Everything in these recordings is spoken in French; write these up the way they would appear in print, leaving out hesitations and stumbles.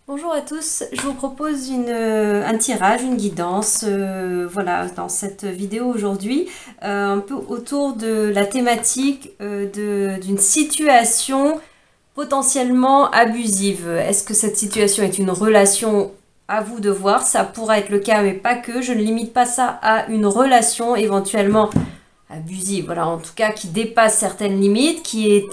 Bonjour à tous, je vous propose un tirage, une guidance, voilà, dans cette vidéo aujourd'hui, un peu autour de la thématique d'une situation potentiellement abusive. Est-ce que cette situation est une relation? À vous de voir, ça pourra être le cas, mais pas que. Je ne limite pas ça à une relation éventuellement abusive, voilà, en tout cas qui dépasse certaines limites, qui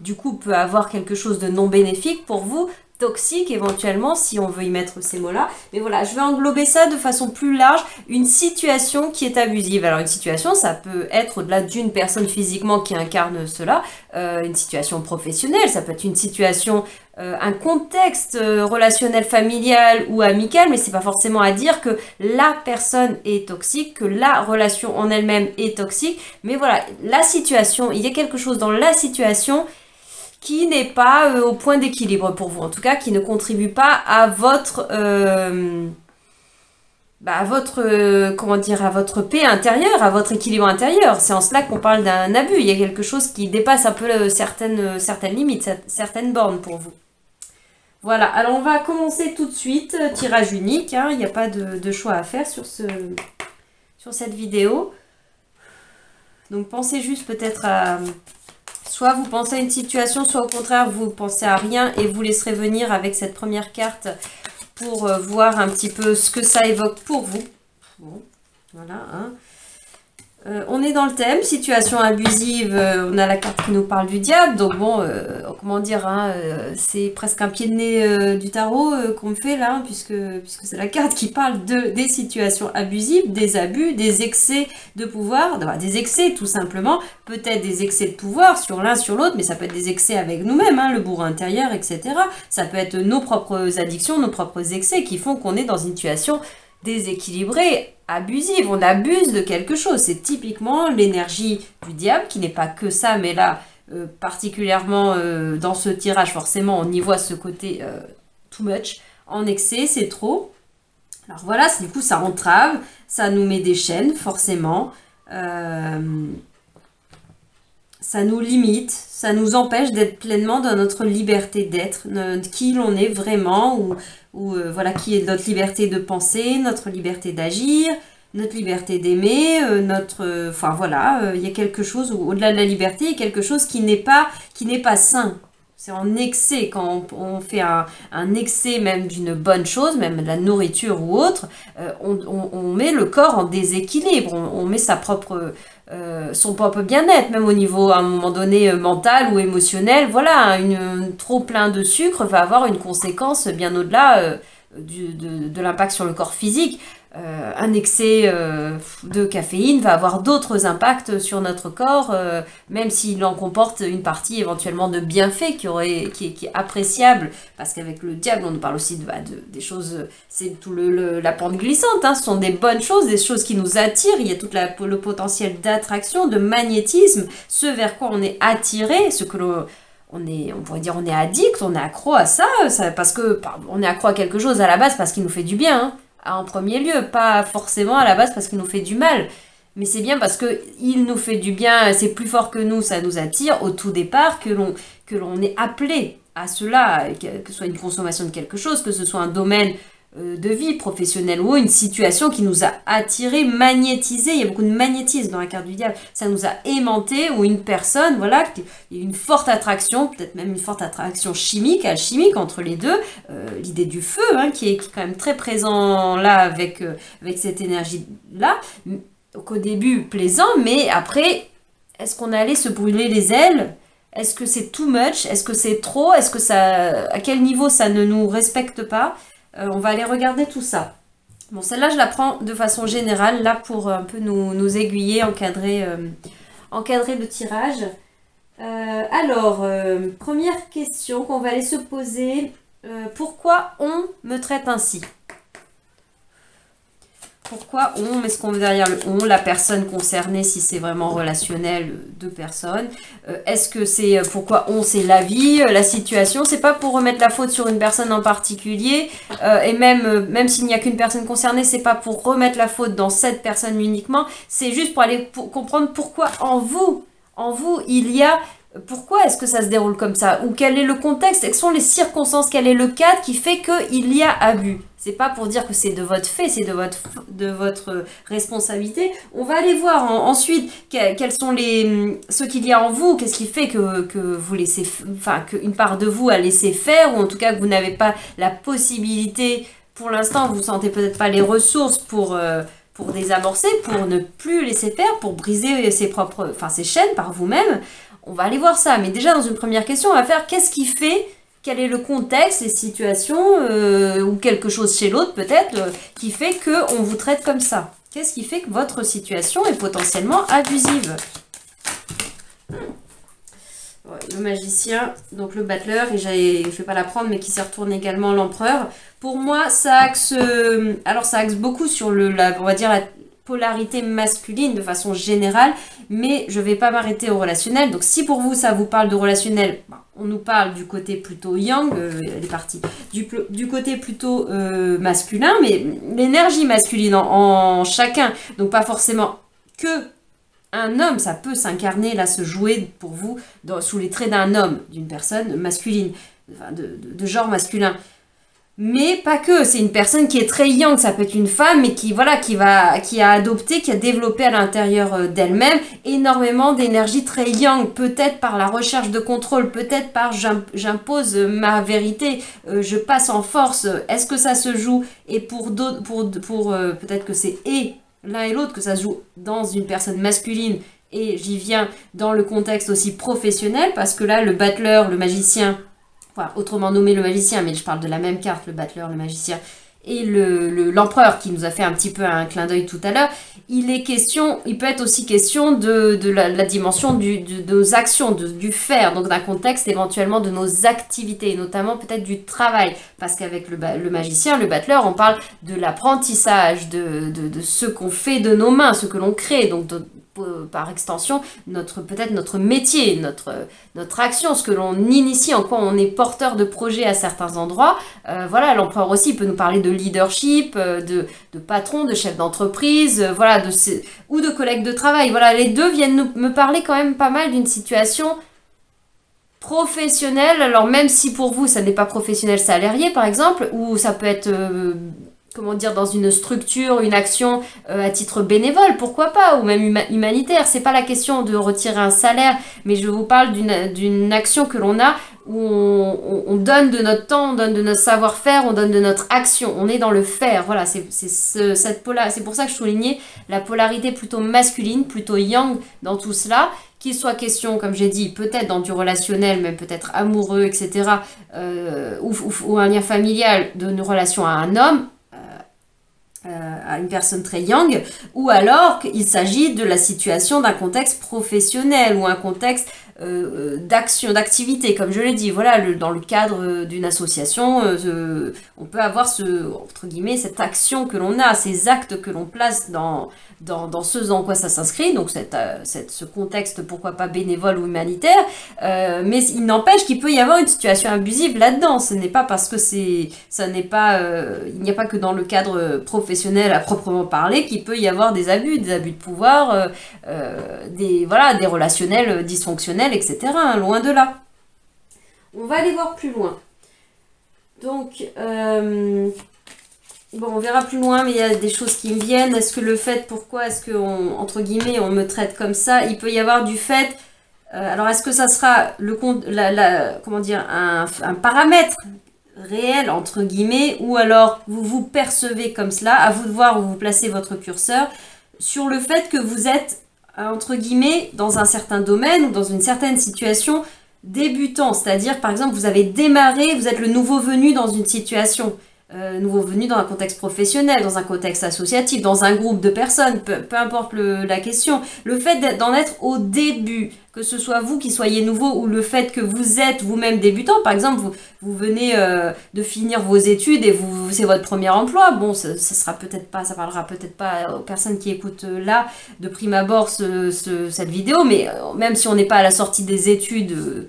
du coup peut avoir quelque chose de non bénéfique pour vous, toxique éventuellement, si on veut y mettre ces mots-là. Mais voilà, je vais englober ça de façon plus large, une situation qui est abusive. Alors une situation, ça peut être au-delà d'une personne physiquement qui incarne cela, une situation professionnelle, ça peut être une situation, un contexte relationnel familial ou amical, mais c'est pas forcément à dire que la personne est toxique, que la relation en elle-même est toxique, mais voilà, la situation, il y a quelque chose dans la situation qui n'est pas au point d'équilibre pour vous, en tout cas qui ne contribue pas à votre comment dire, à votre paix intérieure, à votre équilibre intérieur. C'est en cela qu'on parle d'un abus. Il y a quelque chose qui dépasse un peu certaines limites, certaines bornes pour vous. Voilà, alors on va commencer tout de suite, tirage unique, hein, il n'y a pas de choix à faire sur cette vidéo. Donc pensez juste peut-être à... Soit vous pensez à une situation, soit au contraire vous pensez à rien et vous laisserez venir avec cette première carte pour voir un petit peu ce que ça évoque pour vous. Bon, voilà, hein. On est dans le thème, situation abusive, on a la carte qui nous parle du diable, donc bon, comment dire, hein, c'est presque un pied de nez du tarot qu'on me fait là, puisque c'est la carte qui parle des situations abusives, des abus, des excès de pouvoir, des excès tout simplement, peut-être des excès de pouvoir sur l'un sur l'autre, mais ça peut être des excès avec nous-mêmes, hein, le bourreau intérieur, etc. Ça peut être nos propres addictions, nos propres excès qui font qu'on est dans une situation déséquilibrée, abusive, on abuse de quelque chose. C'est typiquement l'énergie du diable, qui n'est pas que ça, mais là, particulièrement dans ce tirage, forcément, on y voit ce côté too much, en excès, c'est trop. Alors voilà, du coup, ça entrave, ça nous met des chaînes, forcément. Ça nous limite, ça nous empêche d'être pleinement dans notre liberté d'être, qui l'on est vraiment, ou voilà, qui est notre liberté de penser, notre liberté d'agir, notre liberté d'aimer, enfin voilà, il y a quelque chose, au-delà de la liberté, il y a quelque chose qui n'est pas sain. C'est en excès, quand on fait un excès même d'une bonne chose, même de la nourriture ou autre, on met le corps en déséquilibre, on met son propre bien-être, même au niveau, à un moment donné, mental ou émotionnel. Voilà, trop plein de sucre va avoir une conséquence bien au-delà de l'impact sur le corps physique. Un excès de caféine va avoir d'autres impacts sur notre corps, même s'il en comporte une partie éventuellement de bienfaits qui est appréciable, parce qu'avec le diable on nous parle aussi des choses, c'est tout la pente glissante, hein, ce sont des bonnes choses, des choses qui nous attirent, il y a tout le potentiel d'attraction, de magnétisme, ce vers quoi on est attiré, ce que on pourrait dire on est addict, on est accro à ça, parce que on est accro à quelque chose à la base parce qu'il nous fait du bien, hein, en premier lieu, pas forcément à la base parce qu'il nous fait du mal, mais c'est bien parce qu'il nous fait du bien, c'est plus fort que nous, ça nous attire au tout départ, que l'on est appelé à cela, que ce soit une consommation de quelque chose, que ce soit un domaine de vie professionnelle ou une situation qui nous a attiré, magnétisé. Il y a beaucoup de magnétisme dans la carte du diable, ça nous a aimanté, ou une personne, voilà, il y a une forte attraction, peut-être même une forte attraction chimique, alchimique entre les deux, l'idée du feu, hein, qui est quand même très présent là avec cette énergie là, au début plaisant, mais après, est-ce qu'on est allé se brûler les ailes? Est-ce que c'est too much? Est-ce que c'est trop? Est-ce que à quel niveau ça ne nous respecte pas? On va aller regarder tout ça. Bon, celle-là, je la prends de façon générale, là, pour un peu nous aiguiller, encadrer le tirage. Alors, première question qu'on va aller se poser. Pourquoi on me traite ainsi? Pourquoi on, mais ce qu'on met derrière le on, la personne concernée, si c'est vraiment relationnel, deux personnes. Est-ce que c'est pourquoi on, c'est la vie, la situation? C'est pas pour remettre la faute sur une personne en particulier, et même s'il n'y a qu'une personne concernée, c'est pas pour remettre la faute dans cette personne uniquement, c'est juste pour aller comprendre pourquoi en vous il y a pourquoi est-ce que ça se déroule comme ça? Ou quel est le contexte? Quelles sont les circonstances? Quel est le cadre qui fait qu'il y a abus? C'est pas pour dire que c'est de votre fait, c'est de votre responsabilité. On va aller voir ensuite quels sont ce qu'il y a en vous, qu'est-ce qui fait que vous laissez, enfin, qu'une part de vous a laissé faire, ou en tout cas que vous n'avez pas la possibilité, pour l'instant, vous sentez peut-être pas les ressources pour désamorcer, pour ne plus laisser faire, pour briser ses chaînes par vous-même. On va aller voir ça, mais déjà dans une première question, on va faire qu'est-ce qui fait, quel est le contexte, les situations, ou quelque chose chez l'autre peut-être, qui fait qu'on vous traite comme ça. Qu'est-ce qui fait que votre situation est potentiellement abusive? Ouais, le magicien, donc le battleur, et je vais pas la prendre, mais qui se retourne également l'empereur. Pour moi, ça axe beaucoup sur on va dire la polarité masculine de façon générale, mais je vais pas m'arrêter au relationnel. Donc si pour vous ça vous parle de relationnel, on nous parle du côté plutôt yang, elle est partie, du côté plutôt masculin, mais l'énergie masculine en chacun, donc pas forcément que un homme, ça peut s'incarner, là, se jouer pour vous sous les traits d'un homme, d'une personne masculine, enfin, de genre masculin. Mais pas que, c'est une personne qui est très yang, ça peut être une femme, mais qui a adopté, qui a développé à l'intérieur d'elle-même énormément d'énergie très yang, peut-être par la recherche de contrôle, peut-être par j'impose ma vérité, je passe en force. Est-ce que ça se joue? Et pour d'autres, peut-être que c'est l'un et l'autre, que ça se joue dans une personne masculine, et j'y viens dans le contexte aussi professionnel, parce que là, le battleur, le magicien, enfin, autrement nommé le magicien, mais je parle de la même carte, le battleur, le magicien, et l'empereur qui nous a fait un petit peu un clin d'œil tout à l'heure, il peut être aussi question de la dimension de nos actions, du faire, donc d'un contexte éventuellement de nos activités, et notamment peut-être du travail, parce qu'avec le magicien, le battleur, on parle de l'apprentissage, de ce qu'on fait de nos mains, ce que l'on crée, donc par extension, peut-être notre métier, notre action, ce que l'on initie, en quoi on est porteur de projets à certains endroits. Voilà, l'empereur aussi peut nous parler de leadership, de patron, de chef d'entreprise, voilà, ou de collègues de travail. Voilà, les deux viennent me parler quand même pas mal d'une situation professionnelle. Alors même si pour vous, ça n'est pas professionnel salarié, par exemple, ou ça peut être... comment dire, dans une structure, une action à titre bénévole, pourquoi pas, ou même humanitaire. C'est pas la question de retirer un salaire, mais je vous parle d'une action que l'on a où on donne de notre temps, on donne de notre savoir-faire, on donne de notre action. On est dans le faire. Voilà, c'est pour ça que je soulignais la polarité plutôt masculine, plutôt yang dans tout cela. Qu'il soit question, comme j'ai dit, peut-être dans du relationnel, même peut-être amoureux, etc., ou un lien familial, d'une relation à un homme, à une personne très yang, ou alors qu'il s'agit de la situation d'un contexte professionnel ou un contexte d'action, d'activité, comme je l'ai dit. Voilà, dans le cadre d'une association, on peut avoir entre guillemets, cette action que l'on a, ces actes que l'on place dans ce dans quoi ça s'inscrit, donc ce contexte, pourquoi pas bénévole ou humanitaire, mais il n'empêche qu'il peut y avoir une situation abusive là-dedans. Ce n'est pas parce que il n'y a pas que dans le cadre professionnel à proprement parler qu'il peut y avoir des abus de pouvoir, des relationnels dysfonctionnels, etc. Hein, loin de là. On va aller voir plus loin. Donc, bon, on verra plus loin, mais il y a des choses qui me viennent. Pourquoi est-ce que, entre guillemets, on me traite comme ça? Il peut y avoir du fait... alors, est-ce que ça sera comment dire, un paramètre réel, entre guillemets, ou alors vous vous percevez comme cela? À vous de voir où vous placez votre curseur sur le fait que vous êtes, entre guillemets, dans un certain domaine ou dans une certaine situation débutant. C'est-à-dire, par exemple, vous avez démarré, vous êtes le nouveau venu dans une situation. Nouveau venu dans un contexte professionnel, dans un contexte associatif, dans un groupe de personnes, peu importe la question. Le fait d'en être au début, que ce soit vous qui soyez nouveau ou le fait que vous êtes vous-même débutant, par exemple, vous venez de finir vos études et c'est votre premier emploi, bon, ça parlera peut-être pas aux personnes qui écoutent là de prime abord cette vidéo, mais même si on n'est pas à la sortie des études,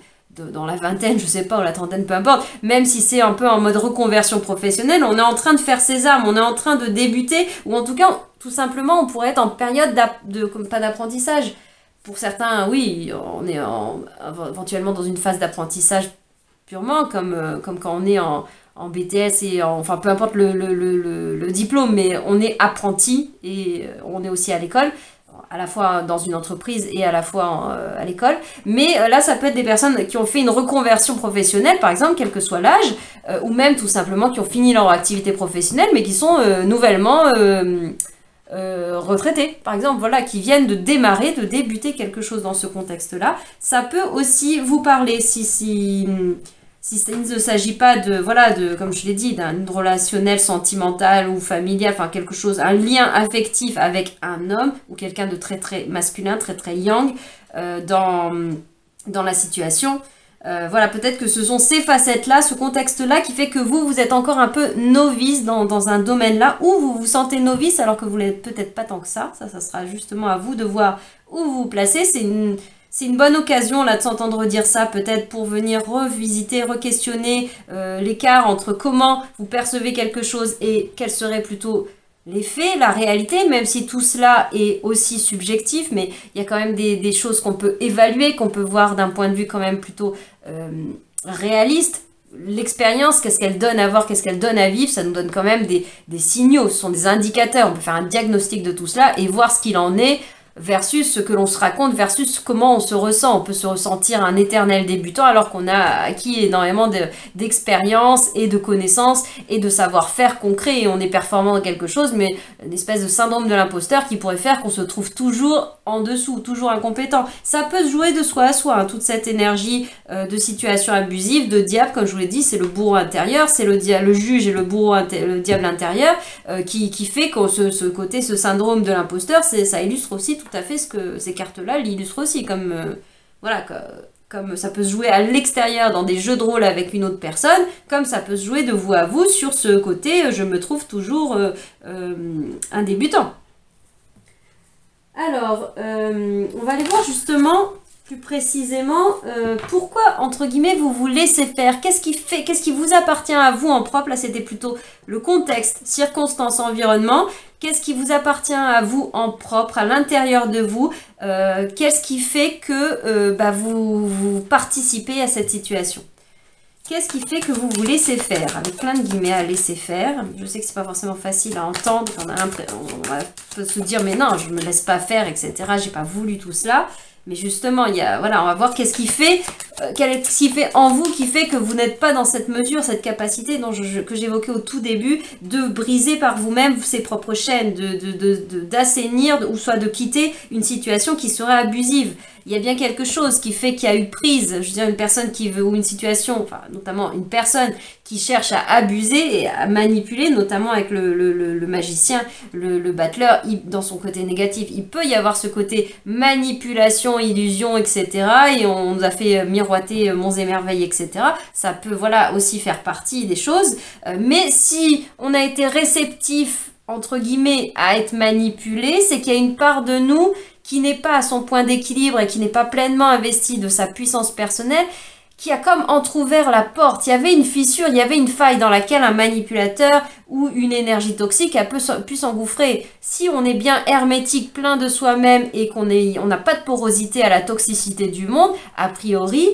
dans la vingtaine, je sais pas, ou la trentaine, peu importe, même si c'est un peu en mode reconversion professionnelle, on est en train de faire ses armes, on est en train de débuter, ou en tout cas, tout simplement, on pourrait être en période pas d'apprentissage, pour certains, oui, on est éventuellement dans une phase d'apprentissage purement, comme quand on est en BTS et enfin peu importe le diplôme, mais on est apprenti et on est aussi à l'école, à la fois dans une entreprise et à la fois à l'école. Mais là, ça peut être des personnes qui ont fait une reconversion professionnelle, par exemple, quel que soit l'âge, ou même tout simplement qui ont fini leur activité professionnelle, mais qui sont nouvellement retraités, par exemple, voilà, qui viennent de débuter quelque chose dans ce contexte-là. Ça peut aussi vous parler si il ne s'agit pas de, voilà, comme je l'ai dit, d'un relationnel sentimental ou familial, enfin quelque chose, un lien affectif avec un homme ou quelqu'un de très très masculin, très très yang dans la situation. Voilà, peut-être que ce sont ces facettes-là, ce contexte-là qui fait que vous êtes encore un peu novice dans un domaine-là, où vous vous sentez novice alors que vous l'êtes peut-être pas tant que ça. Ça sera justement à vous de voir où vous vous placez. C'est une bonne occasion là de s'entendre dire ça, peut-être pour venir revisiter, re-questionner l'écart entre comment vous percevez quelque chose et quels seraient plutôt les faits, la réalité, même si tout cela est aussi subjectif, mais il y a quand même des choses qu'on peut évaluer, qu'on peut voir d'un point de vue quand même plutôt réaliste. L'expérience, qu'est-ce qu'elle donne à voir, qu'est-ce qu'elle donne à vivre, ça nous donne quand même des signaux, ce sont des indicateurs, on peut faire un diagnostic de tout cela et voir ce qu'il en est, versus ce que l'on se raconte, versus comment on se ressent. On peut se ressentir un éternel débutant alors qu'on a acquis énormément d'expérience et de connaissances et de savoir-faire concret et on est performant dans quelque chose, mais une espèce de syndrome de l'imposteur qui pourrait faire qu'on se trouve toujours en dessous, toujours incompétent. Ça peut se jouer de soi à soi, hein, toute cette énergie de situation abusive, de diable, comme je vous l'ai dit, c'est le bourreau intérieur, c'est le juge et le le diable intérieur qui fait que ce syndrome de l'imposteur, ça illustre aussi tout à fait ce que ces cartes-là l'illustrent aussi, voilà, comme ça peut se jouer à l'extérieur dans des jeux de rôle avec une autre personne, comme ça peut se jouer de vous à vous sur ce côté je me trouve toujours un débutant. Alors, on va aller voir justement plus précisément pourquoi, entre guillemets, vous vous laissez faire. Qu'est-ce qui vous appartient à vous en propre? Là, c'était plutôt le contexte, circonstances, environnement. Qu'est-ce qui vous appartient à vous en propre, à l'intérieur de vous? Qu'est-ce qui fait que vous participez à cette situation? Qu'est-ce qui fait que vous vous laissez faire? Avec plein de guillemets à laisser faire. Je sais que c'est pas forcément facile à entendre. On peut se dire, mais non, je me laisse pas faire, etc. J'ai pas voulu tout cela. Mais justement, voilà, on va voir qu'est-ce qui fait en vous qui fait que vous n'êtes pas dans cette mesure, cette capacité que j'évoquais au tout début, de briser par vous-même ses propres chaînes, d'assainir ou soit de quitter une situation qui serait abusive. Il y a bien quelque chose qui fait qu'il y a eu prise, je veux dire une personne qui veut, ou une situation, enfin notamment une personne qui cherche à abuser et à manipuler, notamment avec le magicien, le battleur, dans son côté négatif. Il peut y avoir ce côté manipulation, illusion, etc. Et on nous a fait miroiter monts et merveilles, etc. Ça peut, voilà, aussi faire partie des choses. Mais si on a été réceptif, entre guillemets, à être manipulé, c'est qu'il y a une part de nous qui n'est pas à son point d'équilibre et qui n'est pas pleinement investi de sa puissance personnelle, qui a comme entrouvert la porte. Il y avait une fissure, il y avait une faille dans laquelle un manipulateur ou une énergie toxique a pu s'engouffrer. Si on est bien hermétique, plein de soi-même et qu'on n'a pas de porosité à la toxicité du monde, a priori,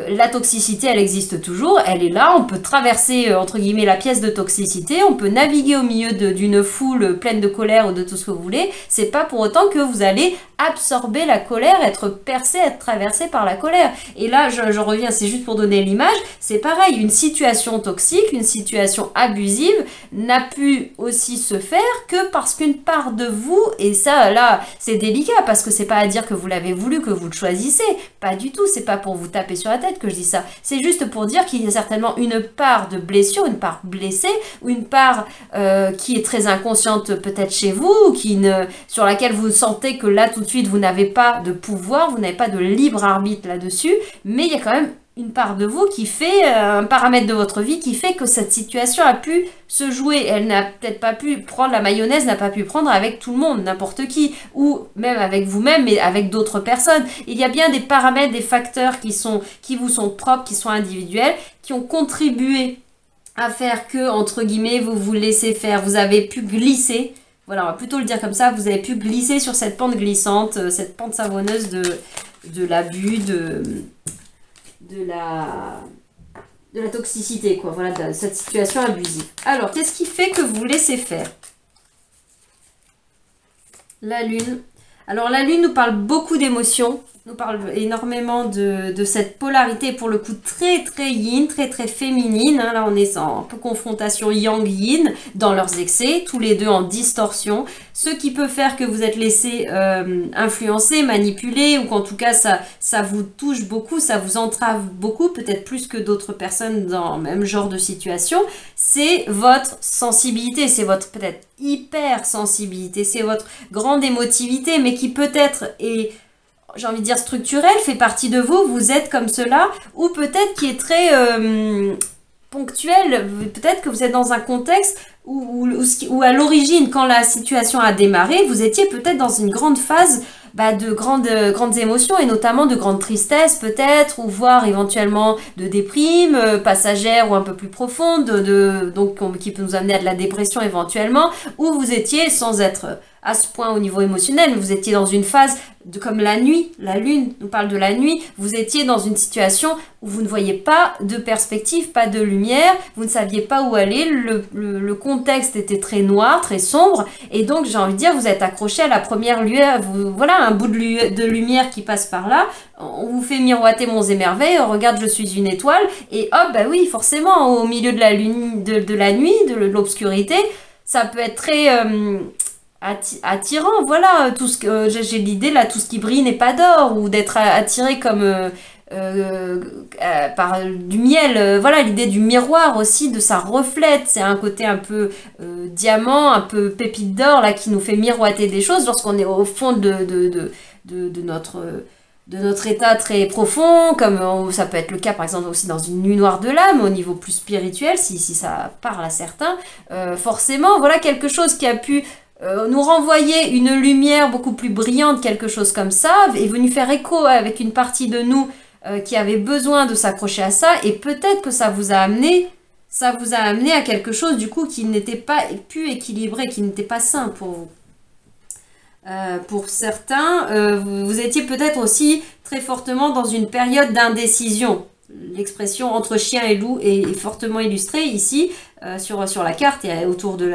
la toxicité, elle existe toujours, elle est là, on peut traverser, entre guillemets, la pièce de toxicité, on peut naviguer au milieu d'une foule pleine de colère ou de tout ce que vous voulez, c'est pas pour autant que vous allez absorber la colère, être percé, être traversé par la colère. Et là, je reviens, c'est juste pour donner l'image, c'est pareil, une situation toxique, une situation abusive n'a pu aussi se faire que parce qu'une part de vous, et ça, là, c'est délicat, parce que c'est pas à dire que vous l'avez voulu, que vous le choisissez, pas du tout, c'est pas pour vous taper sur la tête que je dis ça, c'est juste pour dire qu'il y a certainement une part de blessure, une part blessée, ou une part qui est très inconsciente peut-être chez vous, sur laquelle vous sentez que là tout de suite vous n'avez pas de pouvoir, vous n'avez pas de libre arbitre là-dessus, mais il y a quand même une part de vous qui fait, un paramètre de votre vie qui fait que cette situation a pu se jouer. Elle n'a peut-être pas pu prendre, la mayonnaise n'a pas pu prendre avec tout le monde, n'importe qui, ou même avec vous-même, mais avec d'autres personnes. Il y a bien des paramètres, des facteurs qui vous sont propres, qui sont individuels, qui ont contribué à faire que, entre guillemets, vous vous laissez faire. Vous avez pu glisser Voilà, on va plutôt le dire comme ça, vous avez pu glisser sur cette pente glissante, cette pente savonneuse de l'abus, de la toxicité, quoi. Voilà, de cette situation abusive. Alors, qu'est-ce qui fait que vous laissez faire? La Lune. Alors, la Lune nous parle beaucoup d'émotions, nous parle énormément de cette polarité, pour le coup, très, très yin, très, très féminine. Hein. Là, on est en un peu confrontation yang-yin dans leurs excès, tous les deux en distorsion. Ce qui peut faire que vous êtes laissé influencer, manipuler, ou qu'en tout cas, ça vous touche beaucoup, ça vous entrave beaucoup, peut-être plus que d'autres personnes dans le même genre de situation. C'est votre sensibilité, c'est votre peut-être hypersensibilité, c'est votre grande émotivité, mais qui peut-être est, j'ai envie de dire, structurelle, fait partie de vous, vous êtes comme cela, ou peut-être qui est très ponctuel, peut-être que vous êtes dans un contexte où à l'origine, quand la situation a démarré, vous étiez peut-être dans une grande phase de grandes émotions, et notamment de grande tristesse peut-être, ou voire éventuellement de déprime passagère ou un peu plus profonde, donc qui peut nous amener à de la dépression éventuellement, où vous étiez, sans être à ce point au niveau émotionnel, vous étiez dans une phase comme la nuit, la Lune nous parle de la nuit, vous étiez dans une situation où vous ne voyez pas de perspective, pas de lumière, vous ne saviez pas où aller, le contexte était très noir, très sombre, et donc j'ai envie de dire, vous êtes accroché à la première lueur, voilà, un bout de lumière qui passe par là, on vous fait miroiter monts et merveilles, regarde, je suis une étoile, et hop, bah oui, forcément, au milieu de la lune, de la nuit, de l'obscurité, ça peut être très attirant, voilà, tout ce que j'ai l'idée là, tout ce qui brille n'est pas d'or, ou d'être attiré comme par du miel, voilà, l'idée du miroir aussi, de ça reflète, c'est un côté un peu diamant, un peu pépite d'or là, qui nous fait miroiter des choses lorsqu'on est au fond de notre état très profond, comme ça peut être le cas par exemple aussi dans une nuit noire de l'âme, au niveau plus spirituel, si ça parle à certains, forcément, voilà quelque chose qui a pu nous renvoyer une lumière beaucoup plus brillante, quelque chose comme ça, est venu faire écho avec une partie de nous qui avait besoin de s'accrocher à ça, et peut-être que ça vous a amené à quelque chose du coup qui n'était pas plus équilibré, qui n'était pas sain pour vous. Pour certains, vous étiez peut-être aussi très fortement dans une période d'indécision. L'expression entre chien et loup est fortement illustrée ici sur la carte et autour de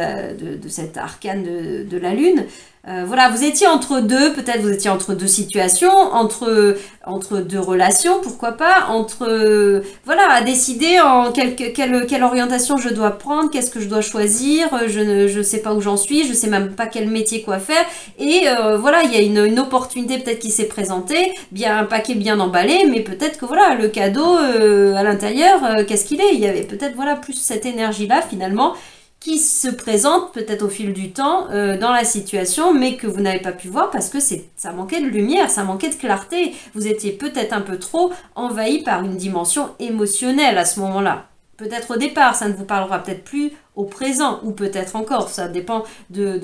cet arcane de la lune. Voilà, vous étiez entre deux, peut-être vous étiez entre deux situations, entre deux relations, pourquoi pas, voilà, à décider quelle orientation je dois prendre, qu'est-ce que je dois choisir, je sais pas où j'en suis, je sais même pas quel métier quoi faire, et voilà, il y a une opportunité peut-être qui s'est présentée, bien un paquet bien emballé, mais peut-être que voilà, le cadeau à l'intérieur, qu'est-ce qu'il est? Il y avait peut-être voilà plus cette énergie-là finalement, qui se présente peut-être au fil du temps dans la situation, mais que vous n'avez pas pu voir parce que ça manquait de lumière, ça manquait de clarté. Vous étiez peut-être un peu trop envahi par une dimension émotionnelle à ce moment-là. Peut-être au départ, ça ne vous parlera peut-être plus au présent, ou peut-être encore, ça dépend de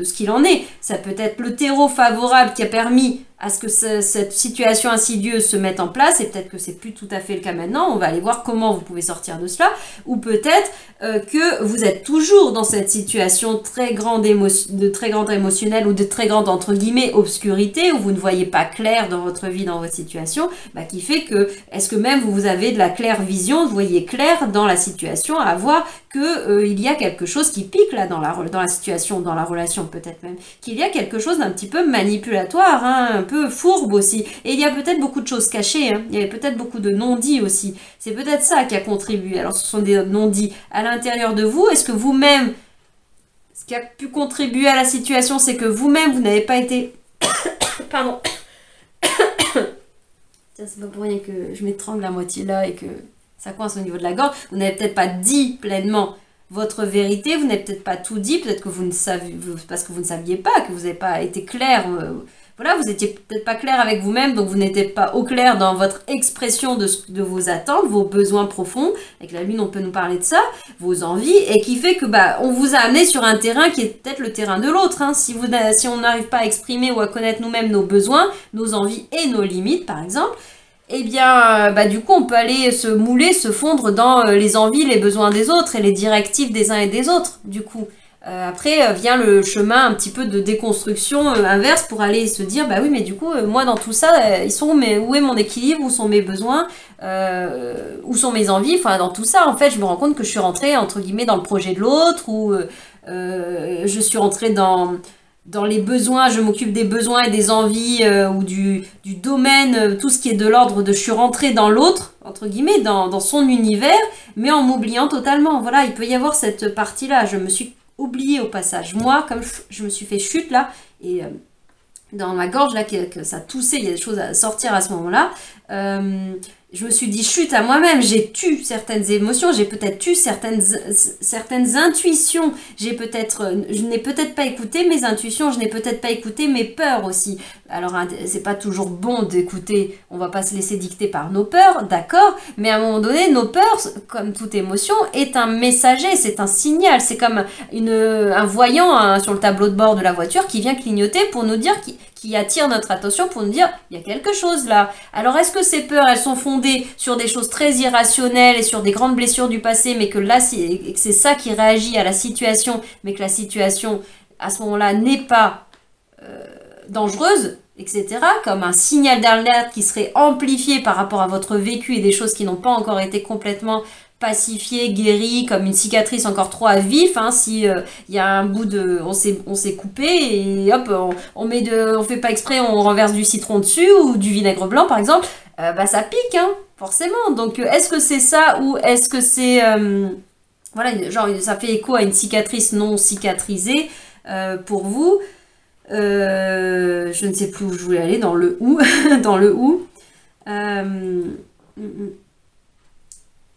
ce qu'il en est. Ça peut être le terreau favorable qui a permis à ce que cette situation insidieuse se mette en place, et peut-être que c'est plus tout à fait le cas maintenant, on va aller voir comment vous pouvez sortir de cela, ou peut-être que vous êtes toujours dans cette situation de très grande émotionnelle, ou de très grande, entre guillemets, obscurité, où vous ne voyez pas clair dans votre vie, dans votre situation, qui fait que, est-ce que même vous avez de la claire vision, vous voyez clair dans la situation, à voir que il y a quelque chose qui pique là dans la situation, dans la relation peut-être même, qu'il y a quelque chose d'un petit peu manipulatoire, hein, un peu fourbe aussi, et il y a peut-être beaucoup de choses cachées, hein. Il y avait peut-être beaucoup de non-dits aussi, c'est peut-être ça qui a contribué. Alors ce sont des non-dits à l'intérieur de vous, est-ce que vous-même, ce qui a pu contribuer à la situation, c'est que vous-même, vous n'avez pas été... Pardon. C'est pas pour rien que je m'étrangle à moitié là et que ça coince au niveau de la gorge. Vous n'avez peut-être pas dit pleinement votre vérité, vous n'avez peut-être pas tout dit, peut-être que vous ne saviez, parce que vous ne saviez pas, que vous n'avez pas été clair, voilà, vous étiez peut-être pas clair avec vous-même, donc vous n'étiez pas au clair dans votre expression de vos attentes, vos besoins profonds. Avec la lune, on peut nous parler de ça, vos envies, et qui fait que on vous a amené sur un terrain qui est peut-être le terrain de l'autre, hein. Si on n'arrive pas à exprimer ou à connaître nous-mêmes nos besoins, nos envies et nos limites, par exemple, eh bien, du coup, on peut aller se mouler, se fondre dans les envies, les besoins des autres et les directives des uns et des autres, du coup. Après vient le chemin un petit peu de déconstruction inverse pour aller se dire bah oui mais du coup moi dans tout ça ils sont où est mon équilibre, où sont mes besoins, où sont mes envies, enfin dans tout ça en fait je me rends compte que je suis rentrée entre guillemets dans le projet de l'autre ou je suis rentrée dans les besoins, je m'occupe des besoins et des envies ou du domaine, tout ce qui est de l'ordre de je suis rentrée dans l'autre, entre guillemets, dans son univers, mais en m'oubliant totalement. Voilà, il peut y avoir cette partie-là. Je me suis oubliée au passage. Moi, comme je me suis fait chute là, et dans ma gorge là, que ça toussait, il y a des choses à sortir à ce moment-là, je me suis dit chute à moi-même, j'ai tué certaines émotions, j'ai peut-être tué certaines intuitions, je n'ai peut-être pas écouté mes intuitions, je n'ai peut-être pas écouté mes peurs aussi. Alors c'est pas toujours bon d'écouter, on va pas se laisser dicter par nos peurs, d'accord, mais à un moment donné, nos peurs, comme toute émotion, est un messager, c'est un signal, c'est comme un voyant sur le tableau de bord de la voiture qui vient clignoter pour nous dire qui attire notre attention pour nous dire il y a quelque chose là. Alors est-ce que ces peurs elles sont fondées sur des choses très irrationnelles et sur des grandes blessures du passé mais que là c'est ça qui réagit à la situation mais que la situation à ce moment-là n'est pas dangereuse, etc. comme un signal d'alerte qui serait amplifié par rapport à votre vécu et des choses qui n'ont pas encore été complètement pacifié, guéri, comme une cicatrice encore trop à vif, hein, si y a un bout de, on s'est coupé et hop, on fait pas exprès, on renverse du citron dessus ou du vinaigre blanc par exemple, bah ça pique, hein, forcément. Donc est-ce que c'est ça ou est-ce que c'est, voilà, genre ça fait écho à une cicatrice non cicatrisée pour vous. Je ne sais plus où je voulais aller, dans le ou, dans le ou.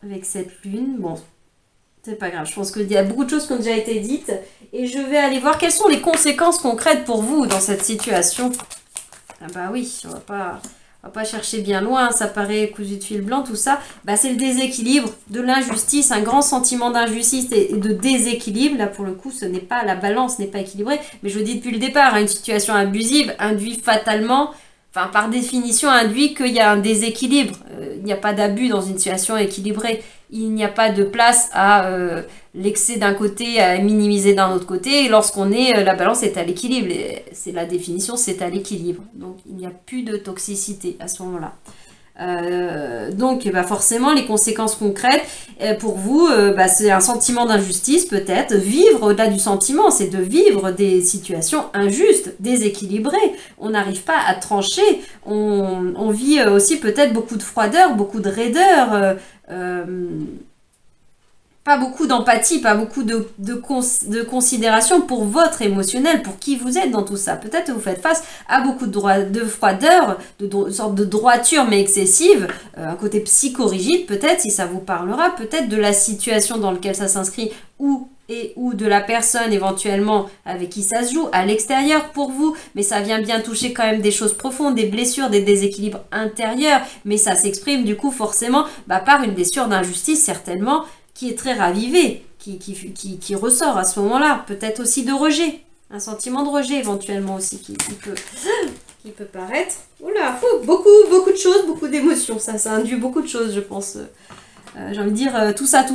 Avec cette lune, bon, c'est pas grave, je pense qu'il y a beaucoup de choses qui ont déjà été dites et je vais aller voir quelles sont les conséquences concrètes pour vous dans cette situation. Ah bah oui, on va pas chercher bien loin, ça paraît cousu de fil blanc, tout ça. Bah c'est le déséquilibre, de l'injustice, un grand sentiment d'injustice et de déséquilibre. Là pour le coup, ce n'est pas, la balance n'est pas équilibrée, mais je le dis depuis le départ, hein, une situation abusive induit fatalement, enfin, par définition, induit qu'il y a un déséquilibre. Il n'y a pas d'abus dans une situation équilibrée. Il n'y a pas de place à l'excès d'un côté, à minimiser d'un autre côté. Et lorsqu'on est, la balance est à l'équilibre. C'est la définition, c'est à l'équilibre. Donc, il n'y a plus de toxicité à ce moment-là. Donc bah forcément les conséquences concrètes pour vous bah, c'est un sentiment d'injustice peut-être, vivre au-delà du sentiment c'est de vivre des situations injustes, déséquilibrées, on n'arrive pas à trancher, on vit aussi peut-être beaucoup de froideur, beaucoup de raideur, pas beaucoup d'empathie, pas beaucoup de considération pour votre émotionnel, pour qui vous êtes dans tout ça. Peut-être que vous faites face à beaucoup de froideur, une sorte de droiture mais excessive, un côté psychorigide peut-être, si ça vous parlera, peut-être de la situation dans laquelle ça s'inscrit ou de la personne éventuellement avec qui ça se joue à l'extérieur pour vous, mais ça vient bien toucher quand même des choses profondes, des blessures, des déséquilibres intérieurs, mais ça s'exprime du coup forcément par une blessure d'injustice certainement, qui est très ravivé, qui ressort à ce moment-là. Peut-être aussi de rejet, un sentiment de rejet éventuellement aussi qui peut paraître. Oula, beaucoup de choses, beaucoup d'émotions, ça induit beaucoup de choses je pense. J'ai envie de dire tout ça.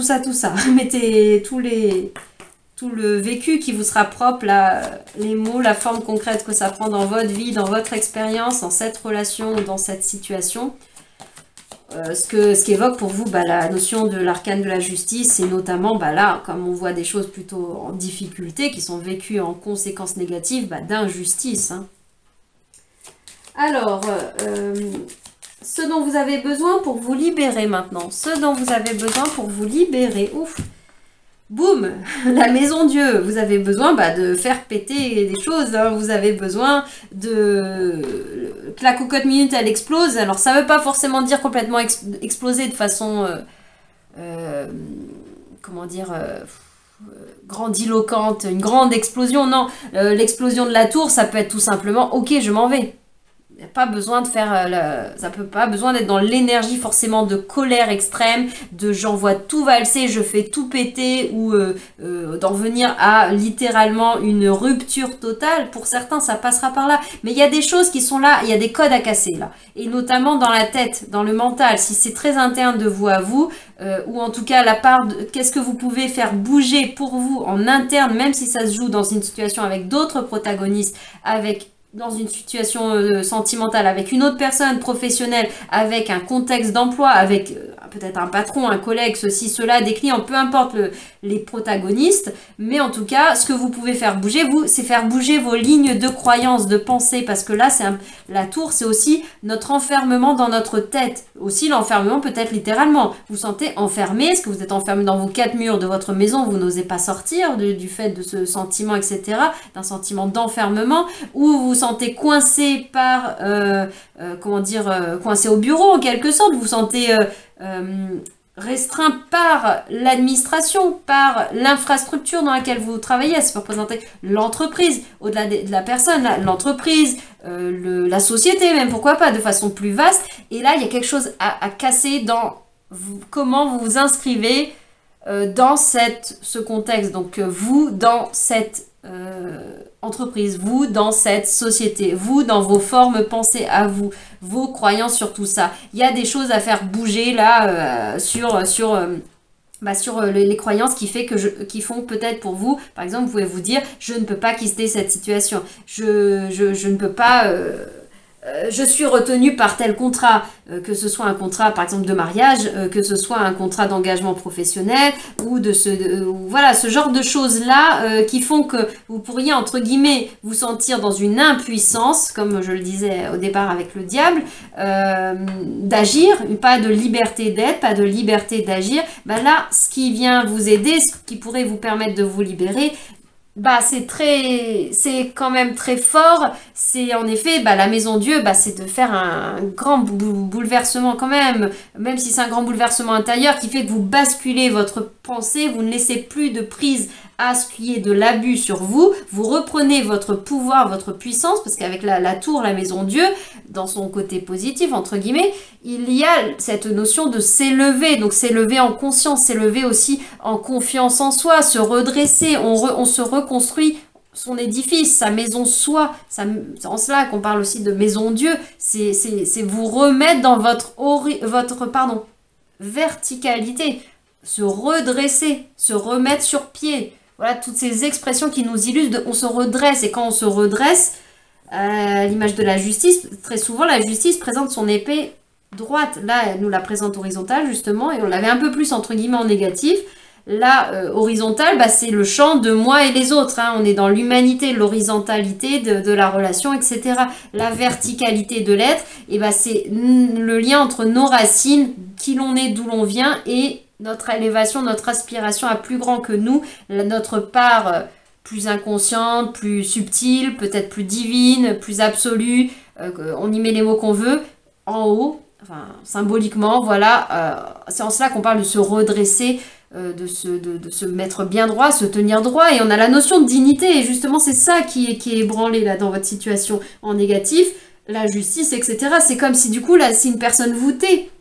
Mettez tout le vécu qui vous sera propre, là, les mots, la forme concrète que ça prend dans votre vie, dans votre expérience, dans cette relation ou dans cette situation. Ce qu'évoque pour vous la notion de l'arcane de la justice, et notamment là, comme on voit des choses plutôt en difficulté, qui sont vécues en conséquences négatives, d'injustice. Hein. Alors, ce dont vous avez besoin pour vous libérer maintenant, ouf, boum, la maison Dieu, vous avez besoin de faire péter des choses, hein. Vous avez besoin que la cocotte minute elle explose, alors ça veut pas forcément dire complètement exploser de façon, comment dire, grandiloquente, une grande explosion, non, l'explosion de la tour ça peut être tout simplement, ok je m'en vais. Il n'y a pas besoin de faire, ça peut pas besoin d'être dans l'énergie forcément de colère extrême, de j'envoie tout valser, je fais tout péter ou d'en venir à littéralement une rupture totale. Pour certains, ça passera par là. Mais il y a des choses qui sont là, il y a des codes à casser là. Et notamment dans la tête, dans le mental. Si c'est très interne de vous à vous, ou en tout cas la part de qu'est-ce que vous pouvez faire bouger pour vous en interne, même si ça se joue dans une situation avec d'autres protagonistes, avec dans une situation sentimentale, avec une autre personne professionnelle, avec un contexte d'emploi, avec peut-être un patron, un collègue, ceci, cela, des clients, peu importe les protagonistes, mais en tout cas, ce que vous pouvez faire bouger, vous, c'est faire bouger vos lignes de croyance, de pensée, parce que là, la tour, c'est aussi notre enfermement dans notre tête. Aussi, l'enfermement peut être littéralement. Vous vous sentez enfermé, est-ce que vous êtes enfermé dans vos 4 murs de votre maison, vous n'osez pas sortir du fait de ce sentiment, etc., d'un sentiment d'enfermement, ou vous vous sentez coincé par, coincé au bureau, en quelque sorte, vous vous sentez restreint par l'administration, par l'infrastructure dans laquelle vous travaillez. Ça peut représenter l'entreprise, au-delà de la personne, l'entreprise, la société même, pourquoi pas, de façon plus vaste. Et là, il y a quelque chose à casser dans comment vous vous inscrivez dans ce contexte. Donc, vous, dans cette entreprise, vous dans cette société, vous dans vos formes pensées à vous, vos croyances sur tout ça. Il y a des choses à faire bouger là sur les croyances qui font peut-être pour vous, par exemple, vous pouvez vous dire je ne peux pas quitter cette situation, je ne peux pas je suis retenue par tel contrat, que ce soit un contrat par exemple de mariage, que ce soit un contrat d'engagement professionnel ou voilà, ce genre de choses-là qui font que vous pourriez entre guillemets vous sentir dans une impuissance, comme je le disais au départ avec le diable, d'agir, pas de liberté d'être, pas de liberté d'agir. Ben là, ce qui vient vous aider, ce qui pourrait vous permettre de vous libérer, c'est quand même très fort. C'est en effet, la maison Dieu, c'est de faire un grand bouleversement quand même si c'est un grand bouleversement intérieur qui fait que vous basculez votre pensée, vous ne laissez plus de prise à ce qui est de l'abus sur vous, vous reprenez votre pouvoir, votre puissance, parce qu'avec la tour, la maison Dieu, dans son côté positif, entre guillemets, il y a cette notion de s'élever, donc s'élever en conscience, s'élever aussi en confiance en soi, se redresser, on se reconstruit son édifice, sa maison soi, c'est en cela qu'on parle aussi de maison Dieu, c'est vous remettre dans votre verticalité, se redresser, se remettre sur pied. Voilà, toutes ces expressions qui nous illustrent, on se redresse, et quand on se redresse, à l'image de la justice, très souvent la justice présente son épée droite. Là, elle nous la présente horizontale, justement, et on l'avait un peu plus, entre guillemets, en négatif. Là, horizontale, c'est le champ de moi et les autres. Hein. On est dans l'humanité, l'horizontalité de la relation, etc. La verticalité de l'être, et c'est le lien entre nos racines, qui l'on est, d'où l'on vient, et notre élévation, notre aspiration à plus grand que nous, notre part plus inconsciente, plus subtile, peut-être plus divine, plus absolue, on y met les mots qu'on veut, en haut, enfin symboliquement, voilà, c'est en cela qu'on parle de se redresser, de se mettre bien droit, se tenir droit, et on a la notion de dignité, et justement c'est ça qui est ébranlé là dans votre situation en négatif, la justice, etc. C'est comme si du coup là, si une personne voûtée,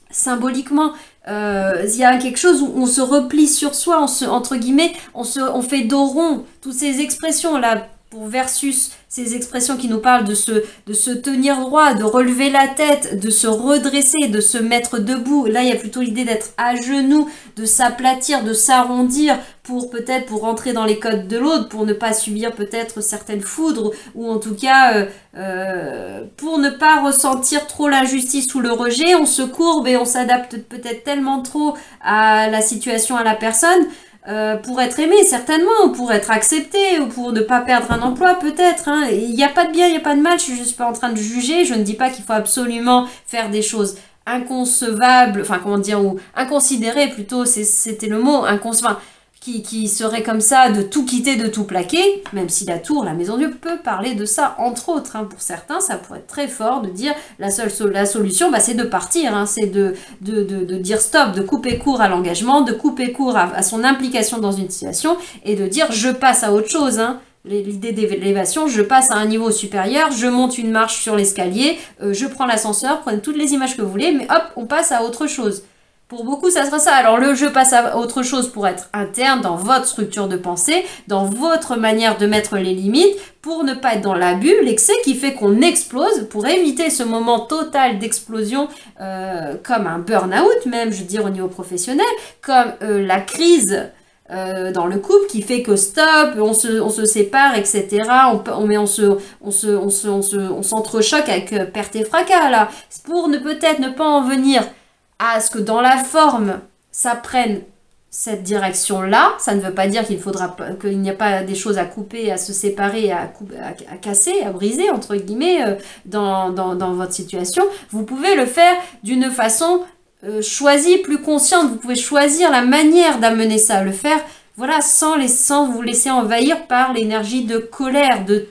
symboliquement, il y a quelque chose où on se replie sur soi, entre guillemets, on fait dos rond, toutes ces expressions là, versus ces expressions qui nous parlent de se tenir droit, de relever la tête, de se redresser, de se mettre debout. Là, il y a plutôt l'idée d'être à genoux, de s'aplatir, de s'arrondir pour rentrer dans les codes de l'autre, pour ne pas subir peut-être certaines foudres, ou en tout cas pour ne pas ressentir trop l'injustice ou le rejet. On se courbe et on s'adapte peut-être tellement trop à la situation, à la personne, pour être aimé, certainement, ou pour être accepté, ou pour ne pas perdre un emploi, peut-être. Hein. Il n'y a pas de bien, il n'y a pas de mal, je ne suis pas en train de juger, je ne dis pas qu'il faut absolument faire des choses inconcevables, enfin, comment dire, ou inconsidérées, plutôt, c'était le mot, inconcevable, qui serait comme ça, de tout quitter, de tout plaquer, même si la tour, la maison Dieu peut parler de ça, entre autres. Hein. Pour certains, ça pourrait être très fort de dire la solution, c'est de partir, hein. C'est de dire stop, de couper court à l'engagement, de couper court à son implication dans une situation, et de dire je passe à autre chose. Hein. L'idée d'élévation, je passe à un niveau supérieur, je monte une marche sur l'escalier, je prends l'ascenseur, prenez toutes les images que vous voulez, mais hop, on passe à autre chose. Pour beaucoup, ça sera ça. Alors je passe à autre chose pour être interne dans votre structure de pensée, dans votre manière de mettre les limites, pour ne pas être dans l'abus, l'excès qui fait qu'on explose, pour éviter ce moment total d'explosion, comme un burn-out même, je veux dire au niveau professionnel, comme la crise dans le couple qui fait que stop, on se sépare, etc. On s'entrechoque avec perte et fracas là. Pour peut-être ne pas en venir à ce que dans la forme, ça prenne cette direction-là. Ça ne veut pas dire qu'il n'y a pas des choses à couper, à se séparer, à casser, à briser, entre guillemets, dans votre situation. Vous pouvez le faire d'une façon choisie, plus consciente. Vous pouvez choisir la manière d'amener ça, le faire, voilà, sans vous laisser envahir par l'énergie de colère, de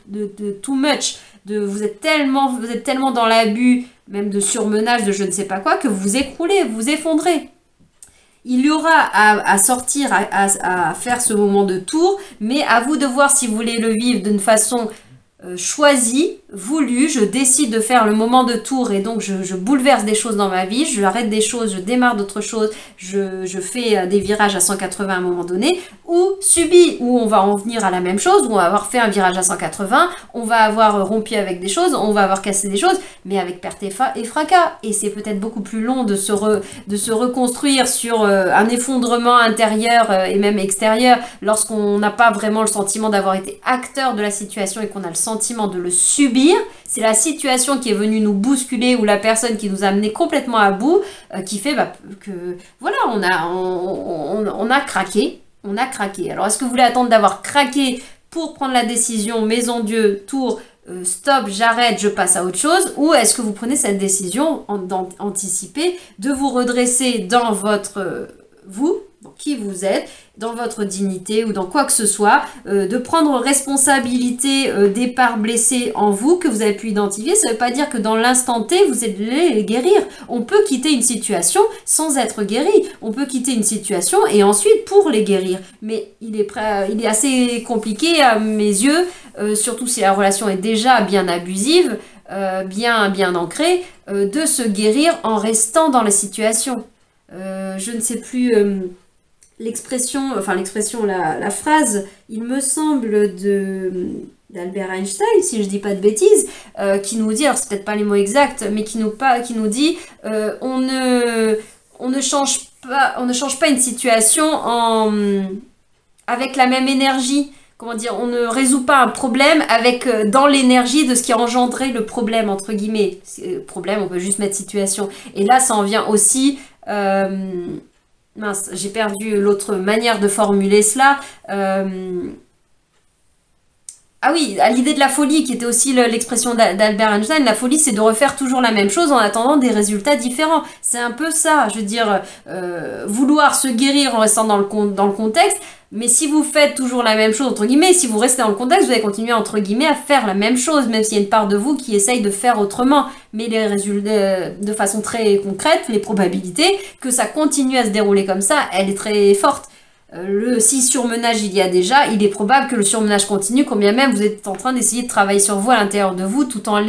too much. Vous êtes tellement dans l'abus, même de surmenage, de je ne sais pas quoi, que vous vous écroulez, vous vous effondrez. Il y aura à sortir, à faire ce moment de tour, mais à vous de voir si vous voulez le vivre d'une façon choisi, voulu, je décide de faire le moment de tour et donc je bouleverse des choses dans ma vie, je arrête des choses, je démarre d'autres choses, je fais des virages à 180 à un moment donné, ou subi, où on va en venir à la même chose, où on va avoir fait un virage à 180, on va avoir rompu avec des choses, on va avoir cassé des choses, mais avec perte et fracas. Et c'est peut-être beaucoup plus long de se reconstruire sur un effondrement intérieur et même extérieur lorsqu'on n'a pas vraiment le sentiment d'avoir été acteur de la situation et qu'on a le sentiment de le subir. C'est la situation qui est venue nous bousculer ou la personne qui nous a amené complètement à bout qui fait que voilà, on a craqué. On a craqué. Alors, est-ce que vous voulez attendre d'avoir craqué pour prendre la décision, maison Dieu, tour, stop, j'arrête, je passe à autre chose? Ou est-ce que vous prenez cette décision anticipée de vous redresser dans votre vous, dans qui vous êtes, dans votre dignité ou dans quoi que ce soit, de prendre responsabilité des parts blessées en vous que vous avez pu identifier. Ça ne veut pas dire que dans l'instant T, vous allez les guérir. On peut quitter une situation sans être guéri. On peut quitter une situation et ensuite pour les guérir. Mais il est assez compliqué à mes yeux, surtout si la relation est déjà bien abusive, bien ancrée, de se guérir en restant dans la situation. Je ne sais plus... la phrase, il me semble, d'Albert Einstein, si je dis pas de bêtises, qui nous dit, alors c'est peut-être pas les mots exacts, mais qui nous dit, on ne change pas une situation avec la même énergie. Comment dire, on ne résout pas un problème dans l'énergie de ce qui a engendré le problème, entre guillemets. Problème, on peut juste mettre situation. Et là, ça en vient aussi... mince, j'ai perdu l'autre manière de formuler cela. Ah oui, à l'idée de la folie, qui était aussi l'expression d'Albert Einstein, la folie, c'est de refaire toujours la même chose en attendant des résultats différents. C'est un peu ça, je veux dire, vouloir se guérir en restant dans le contexte, mais si vous faites toujours la même chose, entre guillemets, si vous restez dans le contexte, vous allez continuer, entre guillemets, à faire la même chose, même s'il y a une part de vous qui essaye de faire autrement. Mais les résultats, de façon très concrète, les probabilités que ça continue à se dérouler comme ça, elle est très forte. Si surmenage il y a déjà, il est probable que le surmenage continue, combien même vous êtes en train d'essayer de travailler sur vous à l'intérieur de vous, tout en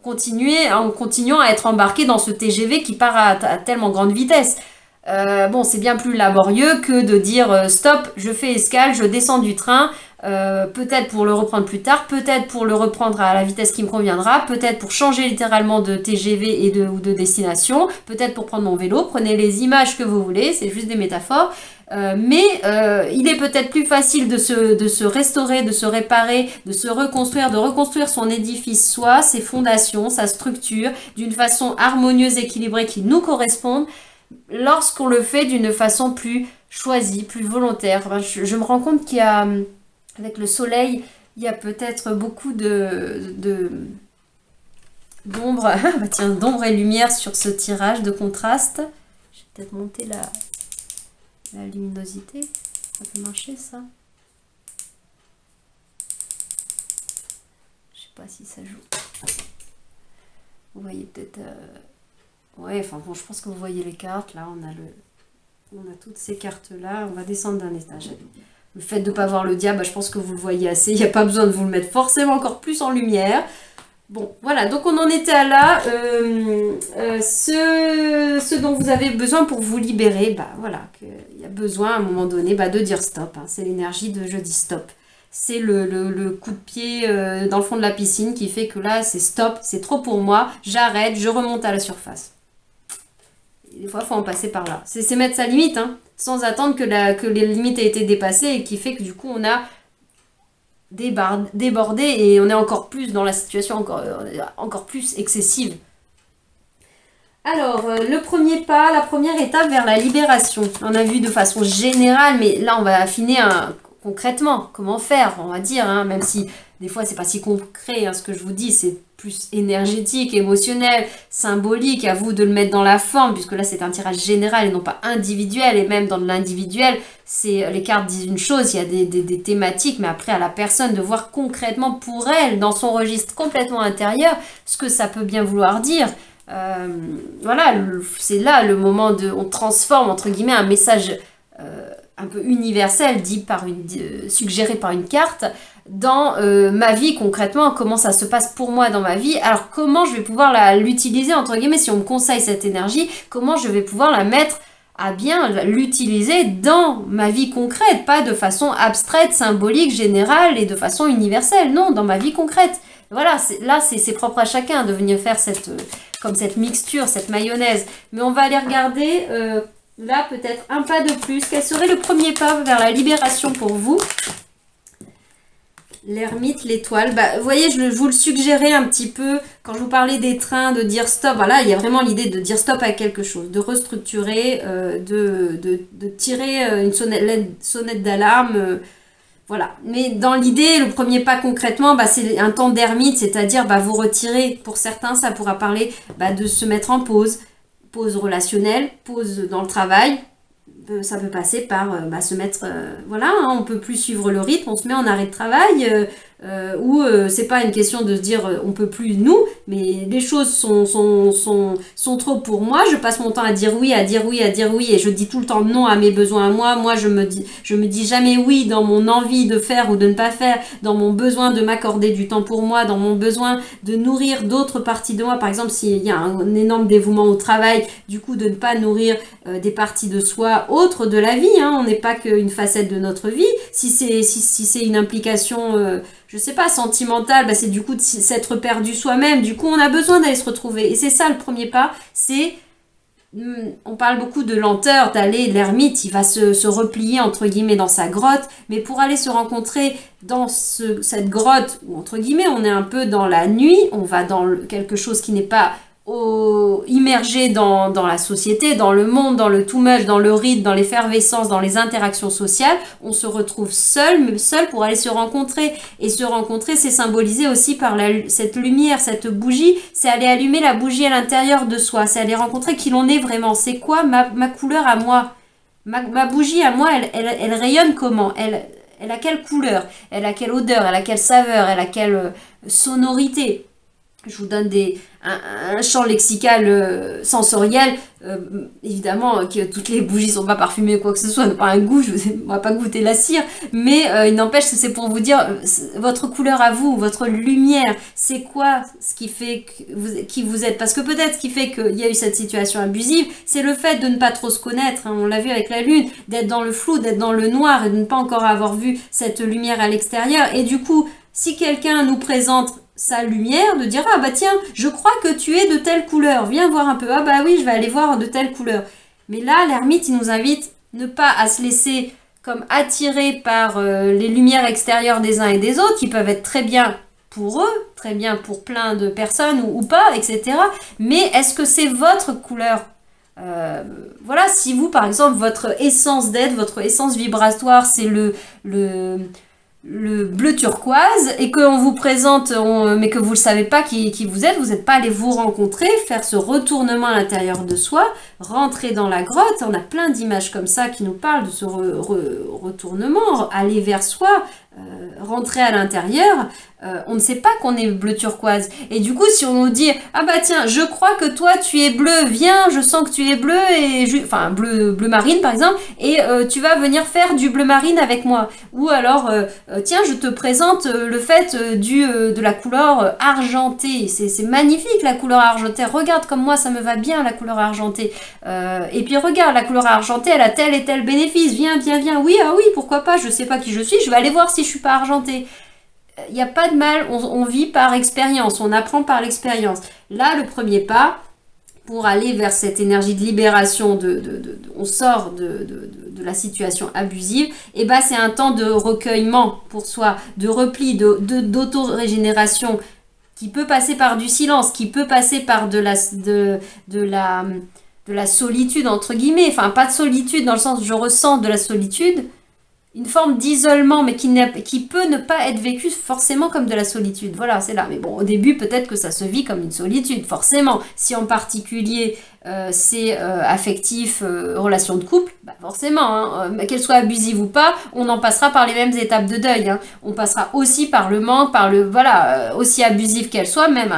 continuant à être embarqué dans ce TGV qui part à tellement grande vitesse. Bon, c'est bien plus laborieux que de dire stop, je fais escale, je descends du train, peut-être pour le reprendre plus tard, peut-être pour le reprendre à la vitesse qui me conviendra, peut-être pour changer littéralement de TGV ou de destination, peut-être pour prendre mon vélo. Prenez les images que vous voulez, c'est juste des métaphores. Mais il est peut-être plus facile de se restaurer, de se réparer, de se reconstruire, de reconstruire son édifice, ses fondations, sa structure, d'une façon harmonieuse, équilibrée, qui nous corresponde, lorsqu'on le fait d'une façon plus choisie, plus volontaire. Enfin, je me rends compte qu'il y a, avec le soleil, il y a peut-être beaucoup d'ombre, d'ombre et lumière sur ce tirage de contraste. Je vais peut-être monter la luminosité. Ça peut marcher, ça? Je sais pas si ça joue. Vous voyez peut-être... Ouais, enfin bon, je pense que vous voyez les cartes. Là, on a toutes ces cartes-là. On va descendre d'un étage. Le fait de ne pas voir le diable, je pense que vous le voyez assez. Il n'y a pas besoin de vous le mettre forcément encore plus en lumière. Bon, voilà, donc on en était à là. Ce dont vous avez besoin pour vous libérer, bah voilà, il y a besoin à un moment donné bah, de dire stop. Hein. C'est l'énergie de je dis stop. C'est le coup de pied dans le fond de la piscine qui fait que là, c'est stop, c'est trop pour moi, j'arrête, je remonte à la surface. Et des fois, il faut en passer par là. C'est mettre sa limite, hein, sans attendre que les limites aient été dépassées et qui fait que du coup, on a débordé et on est encore plus dans la situation encore plus excessive. Alors, le premier pas, la première étape vers la libération. On a vu de façon générale, mais là, on va affiner concrètement comment faire, on va dire, hein, même si des fois, c'est pas si concret, hein, ce que je vous dis, c'est plus énergétique, émotionnel, symbolique, à vous de le mettre dans la forme, puisque là, c'est un tirage général et non pas individuel, et même dans l'individuel, les cartes disent une chose, il y a des thématiques, mais après, à la personne de voir concrètement pour elle, dans son registre complètement intérieur, ce que ça peut bien vouloir dire. Voilà, c'est là le moment on transforme entre guillemets un message un peu universel suggéré par une carte dans ma vie concrètement, comment ça se passe pour moi dans ma vie, alors comment je vais pouvoir l'utiliser entre guillemets, si on me conseille cette énergie, comment je vais pouvoir la mettre à bien, l'utiliser dans ma vie concrète, pas de façon abstraite, symbolique, générale et de façon universelle, non, dans ma vie concrète. Voilà, là c'est propre à chacun de venir faire cette mixture, cette mayonnaise. Mais on va aller regarder, là peut-être un pas de plus. Quel serait le premier pas vers la libération pour vous? L'ermite, l'étoile. Bah, vous voyez, je vous le suggérais un petit peu quand je vous parlais des trains, de dire stop. Voilà, il y a vraiment l'idée de dire stop à quelque chose, de restructurer, de tirer une sonnette d'alarme. Voilà, mais dans l'idée, le premier pas concrètement, bah, c'est un temps d'ermite, c'est-à-dire bah, vous retirer. Pour certains, ça pourra parler bah, de se mettre en pause relationnelle, pause dans le travail. Ça peut passer par bah, se mettre, voilà, hein, on peut plus suivre le rythme, on se met en arrêt de travail, ou c'est pas une question de se dire on peut plus nous, mais les choses sont trop pour moi, je passe mon temps à dire oui, à dire oui, à dire oui, et je dis tout le temps non à mes besoins à moi je me dis jamais oui dans mon envie de faire ou de ne pas faire, dans mon besoin de m'accorder du temps pour moi, dans mon besoin de nourrir d'autres parties de moi, par exemple s'il y a un énorme dévouement au travail, du coup de ne pas nourrir des parties de soi autres de la vie, hein, on n'est pas qu'une facette de notre vie, si c'est une implication je sais pas, sentimentale, bah c'est du coup de s'être perdu soi-même, du coup on a besoin d'aller se retrouver, et c'est ça le premier pas, c'est, on parle beaucoup de lenteur, d'aller, l'ermite, il va se replier entre guillemets dans sa grotte, mais pour aller se rencontrer dans cette grotte, où entre guillemets on est un peu dans la nuit, on va dans quelque chose qui n'est pas immergé dans la société, dans le monde, dans le too much, dans le rythme, dans l'effervescence, dans les interactions sociales, on se retrouve seul pour aller se rencontrer. Et se rencontrer, c'est symbolisé aussi par cette lumière, cette bougie, c'est aller allumer la bougie à l'intérieur de soi, c'est aller rencontrer qui l'on est vraiment, c'est quoi ma couleur à moi, ma bougie à moi, elle rayonne comment, elle a quelle couleur, elle a quelle odeur, elle a quelle saveur, elle a quelle sonorité. Je vous donne un champ lexical sensoriel. Évidemment que toutes les bougies ne sont pas parfumées ou quoi que ce soit, n'ont pas un goût, on va pas goûter la cire, mais il n'empêche que c'est pour vous dire votre couleur à vous, votre lumière, c'est quoi ce qui fait qui vous êtes. Parce que peut-être ce qui fait qu'il y a eu cette situation abusive, c'est le fait de ne pas trop se connaître, hein, on l'a vu avec la lune, d'être dans le flou, d'être dans le noir et de ne pas encore avoir vu cette lumière à l'extérieur. Et du coup, si quelqu'un nous présente sa lumière, de dire ah bah tiens, je crois que tu es de telle couleur, viens voir un peu, ah bah oui, je vais aller voir de telle couleur. Mais là, l'ermite, il nous invite ne pas à se laisser comme attirer par les lumières extérieures des uns et des autres, qui peuvent être très bien pour eux, très bien pour plein de personnes ou pas, etc. Mais est-ce que c'est votre couleur? Voilà, si vous, par exemple, votre essence d'être, votre essence vibratoire, c'est le bleu turquoise et qu'on vous présente, mais que vous ne savez pas qui vous n'êtes pas allé vous rencontrer, faire ce retournement à l'intérieur de soi, rentrer dans la grotte, on a plein d'images comme ça qui nous parlent de ce retournement, aller vers soi, rentrer à l'intérieur, on ne sait pas qu'on est bleu turquoise. Et du coup, si on nous dit, ah bah tiens, je crois que toi tu es bleu, viens, je sens que tu es bleu, et enfin bleu marine par exemple, et tu vas venir faire du bleu marine avec moi. Ou alors, tiens, je te présente le fait de la couleur argentée. C'est magnifique la couleur argentée. Regarde comme moi, ça me va bien la couleur argentée. Et puis regarde, la couleur argentée, elle a tel et tel bénéfice. Viens, viens, viens. Oui, ah oui, pourquoi pas, je sais pas qui je suis, je vais aller voir si je suis pas argentée. Il n'y a pas de mal, on vit par expérience, on apprend par l'expérience. Là, le premier pas, pour aller vers cette énergie de libération, on sort de la situation abusive, et ben c'est un temps de recueillement pour soi, de repli, d'auto-régénération, qui peut passer par du silence, qui peut passer par de la solitude, entre guillemets, enfin pas de solitude dans le sens où je ressens de la solitude, une forme d'isolement, mais qui peut ne pas être vécue forcément comme de la solitude. Voilà, c'est là. Mais bon, au début, peut-être que ça se vit comme une solitude, forcément. Si en particulier, c'est affectif, relation de couple, bah forcément, hein, qu'elle soit abusive ou pas, on en passera par les mêmes étapes de deuil. Hein. On passera aussi par le manque, voilà, aussi abusive qu'elle soit, même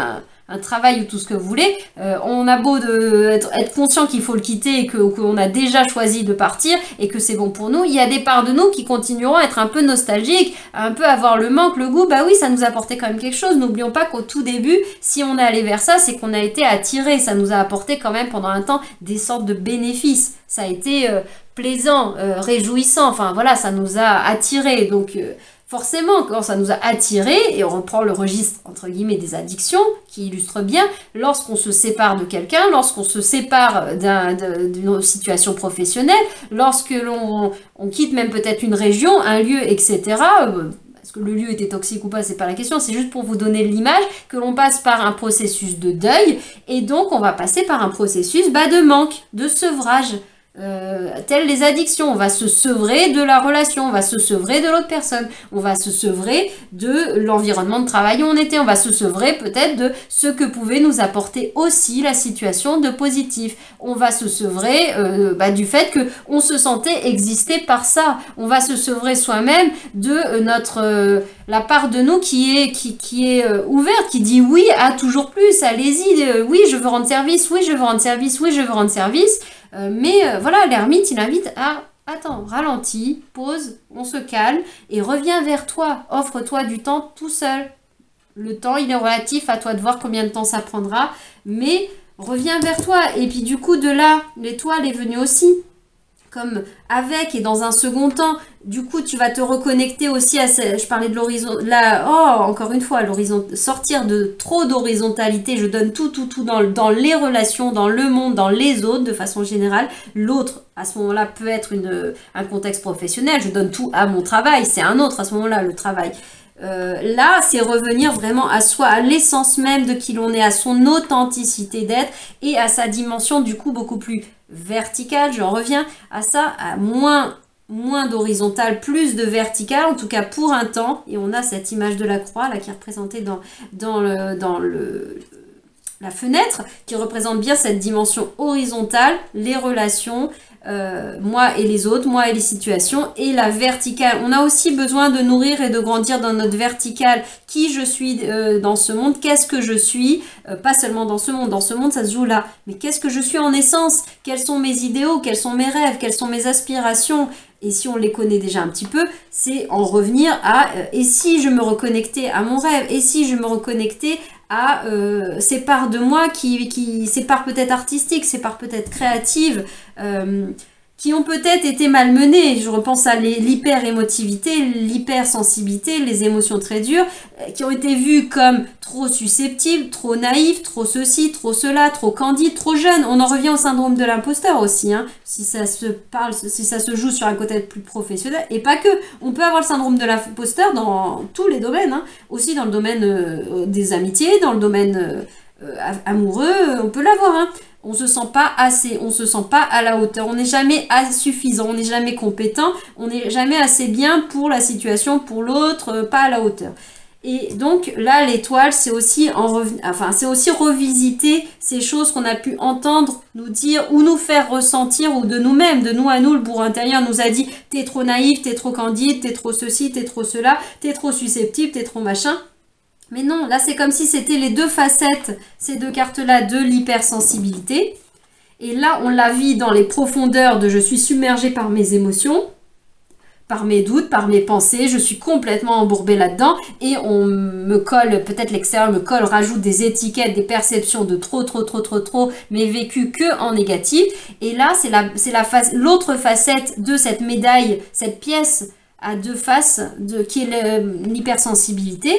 un travail ou tout ce que vous voulez, on a beau être conscient qu'il faut le quitter et qu'on a déjà choisi de partir et que c'est bon pour nous, il y a des parts de nous qui continueront à être un peu nostalgiques, un peu avoir le manque, le goût, bah oui, ça nous apportait quand même quelque chose. N'oublions pas qu'au tout début, si on est allé vers ça, c'est qu'on a été attiré, ça nous a apporté quand même pendant un temps des sortes de bénéfices. Ça a été plaisant, réjouissant, enfin voilà, ça nous a attiré, donc... forcément, quand ça nous a attirés, et on reprend le registre, entre guillemets, des addictions, qui illustre bien, lorsqu'on se sépare de quelqu'un, lorsqu'on se sépare d'une situation professionnelle, lorsque l'on quitte même peut-être une région, un lieu, etc., est-ce que le lieu était toxique ou pas, c'est pas la question, c'est juste pour vous donner l'image que l'on passe par un processus de deuil, et donc on va passer par un processus de manque, de sevrage. Telles les addictions, on va se sevrer de la relation, on va se sevrer de l'autre personne, on va se sevrer de l'environnement de travail où on était, on va se sevrer peut-être de ce que pouvait nous apporter aussi la situation de positif, on va se sevrer du fait que on se sentait exister par ça, on va se sevrer soi-même de la part de nous qui est ouverte, qui dit oui à toujours plus, allez-y, oui je veux rendre service, oui je veux rendre service, oui je veux rendre service. Voilà, l'ermite, il invite à, attends, ralentis, pause, on se calme et reviens vers toi. Offre-toi du temps tout seul. Le temps, il est relatif, à toi de voir combien de temps ça prendra, mais reviens vers toi. Et puis du coup, de là, l'étoile est venue aussi. Comme avec et dans un second temps, du coup, tu vas te reconnecter aussi à je parlais de l'horizon, là, encore une fois, l'horizon, sortir de trop d'horizontalité, je donne tout dans les relations, dans le monde, dans les autres, de façon générale. L'autre, à ce moment-là, peut être un contexte professionnel, je donne tout à mon travail, c'est un autre à ce moment-là, le travail. Là, c'est revenir vraiment à soi, à l'essence même de qui l'on est, à son authenticité d'être et à sa dimension, du coup, beaucoup plus verticale, j'en reviens à ça, à moins d'horizontal, plus de vertical, en tout cas pour un temps, et on a cette image de la croix là qui est représentée dans la fenêtre, qui représente bien cette dimension horizontale, les relations, moi et les autres, moi et les situations, et la verticale. On a aussi besoin de nourrir et de grandir dans notre verticale. Qui je suis dans ce monde, qu'est-ce que je suis, pas seulement dans ce monde, ça se joue là, mais qu'est-ce que je suis en essence, quels sont mes idéaux, quels sont mes rêves, quelles sont mes aspirations. Et si on les connaît déjà un petit peu, c'est en revenir à et si je me reconnectais à mon rêve, et si je me reconnectais à ces parts de moi ces parts peut-être artistiques, ces parts peut-être créatives, qui ont peut-être été malmenées. Je repense à l'hyper-émotivité, l'hypersensibilité, les émotions très dures, qui ont été vues comme trop susceptibles, trop naïfs, trop ceci, trop cela, trop candides, trop jeunes. On en revient au syndrome de l'imposteur aussi, hein, si ça se joue sur un côté plus professionnel, et pas que. On peut avoir le syndrome de l'imposteur dans tous les domaines, hein, aussi dans le domaine des amitiés, dans le domaine amoureux, on peut l'avoir, hein. On se sent pas assez, on se sent pas à la hauteur, on n'est jamais suffisant, on n'est jamais compétent, on n'est jamais assez bien pour la situation, pour l'autre, pas à la hauteur. Et donc là, l'étoile, c'est aussi revisiter ces choses qu'on a pu entendre, nous dire ou nous faire ressentir, ou de nous-mêmes, de nous à nous, le bourreau intérieur nous a dit t'es trop naïf, t'es trop candide, t'es trop ceci, t'es trop cela, t'es trop susceptible, t'es trop machin. Mais non, là c'est comme si c'était les deux facettes, ces deux cartes-là, de l'hypersensibilité. Et là, on la vit dans les profondeurs de je suis submergée par mes émotions, par mes doutes, par mes pensées, je suis complètement embourbée là-dedans et on me colle, peut-être l'extérieur me colle, rajoute des étiquettes, des perceptions de trop, mais vécu que en négatif. Et là, c'est l'autre facette de cette médaille, cette pièce à deux faces, qui est l'hypersensibilité,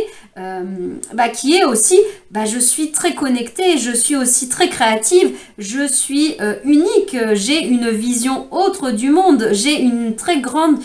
qui est aussi, je suis très connectée, je suis aussi très créative, je suis unique, j'ai une vision autre du monde, j'ai des très grands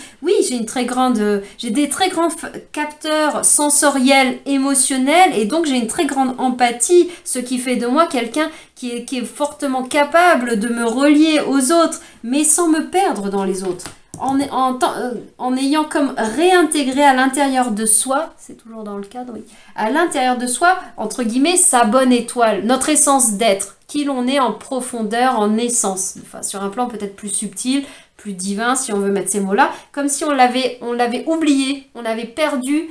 capteurs sensoriels, émotionnels, et donc j'ai une très grande empathie, ce qui fait de moi quelqu'un qui est fortement capable de me relier aux autres, mais sans me perdre dans les autres. En ayant comme réintégré à l'intérieur de soi, c'est toujours dans le cadre, oui, à l'intérieur de soi, entre guillemets, sa bonne étoile, notre essence d'être, qui l'on est en profondeur, en essence, enfin, sur un plan peut-être plus subtil, plus divin, si on veut mettre ces mots-là, comme si on l'avait oublié, on avait perdu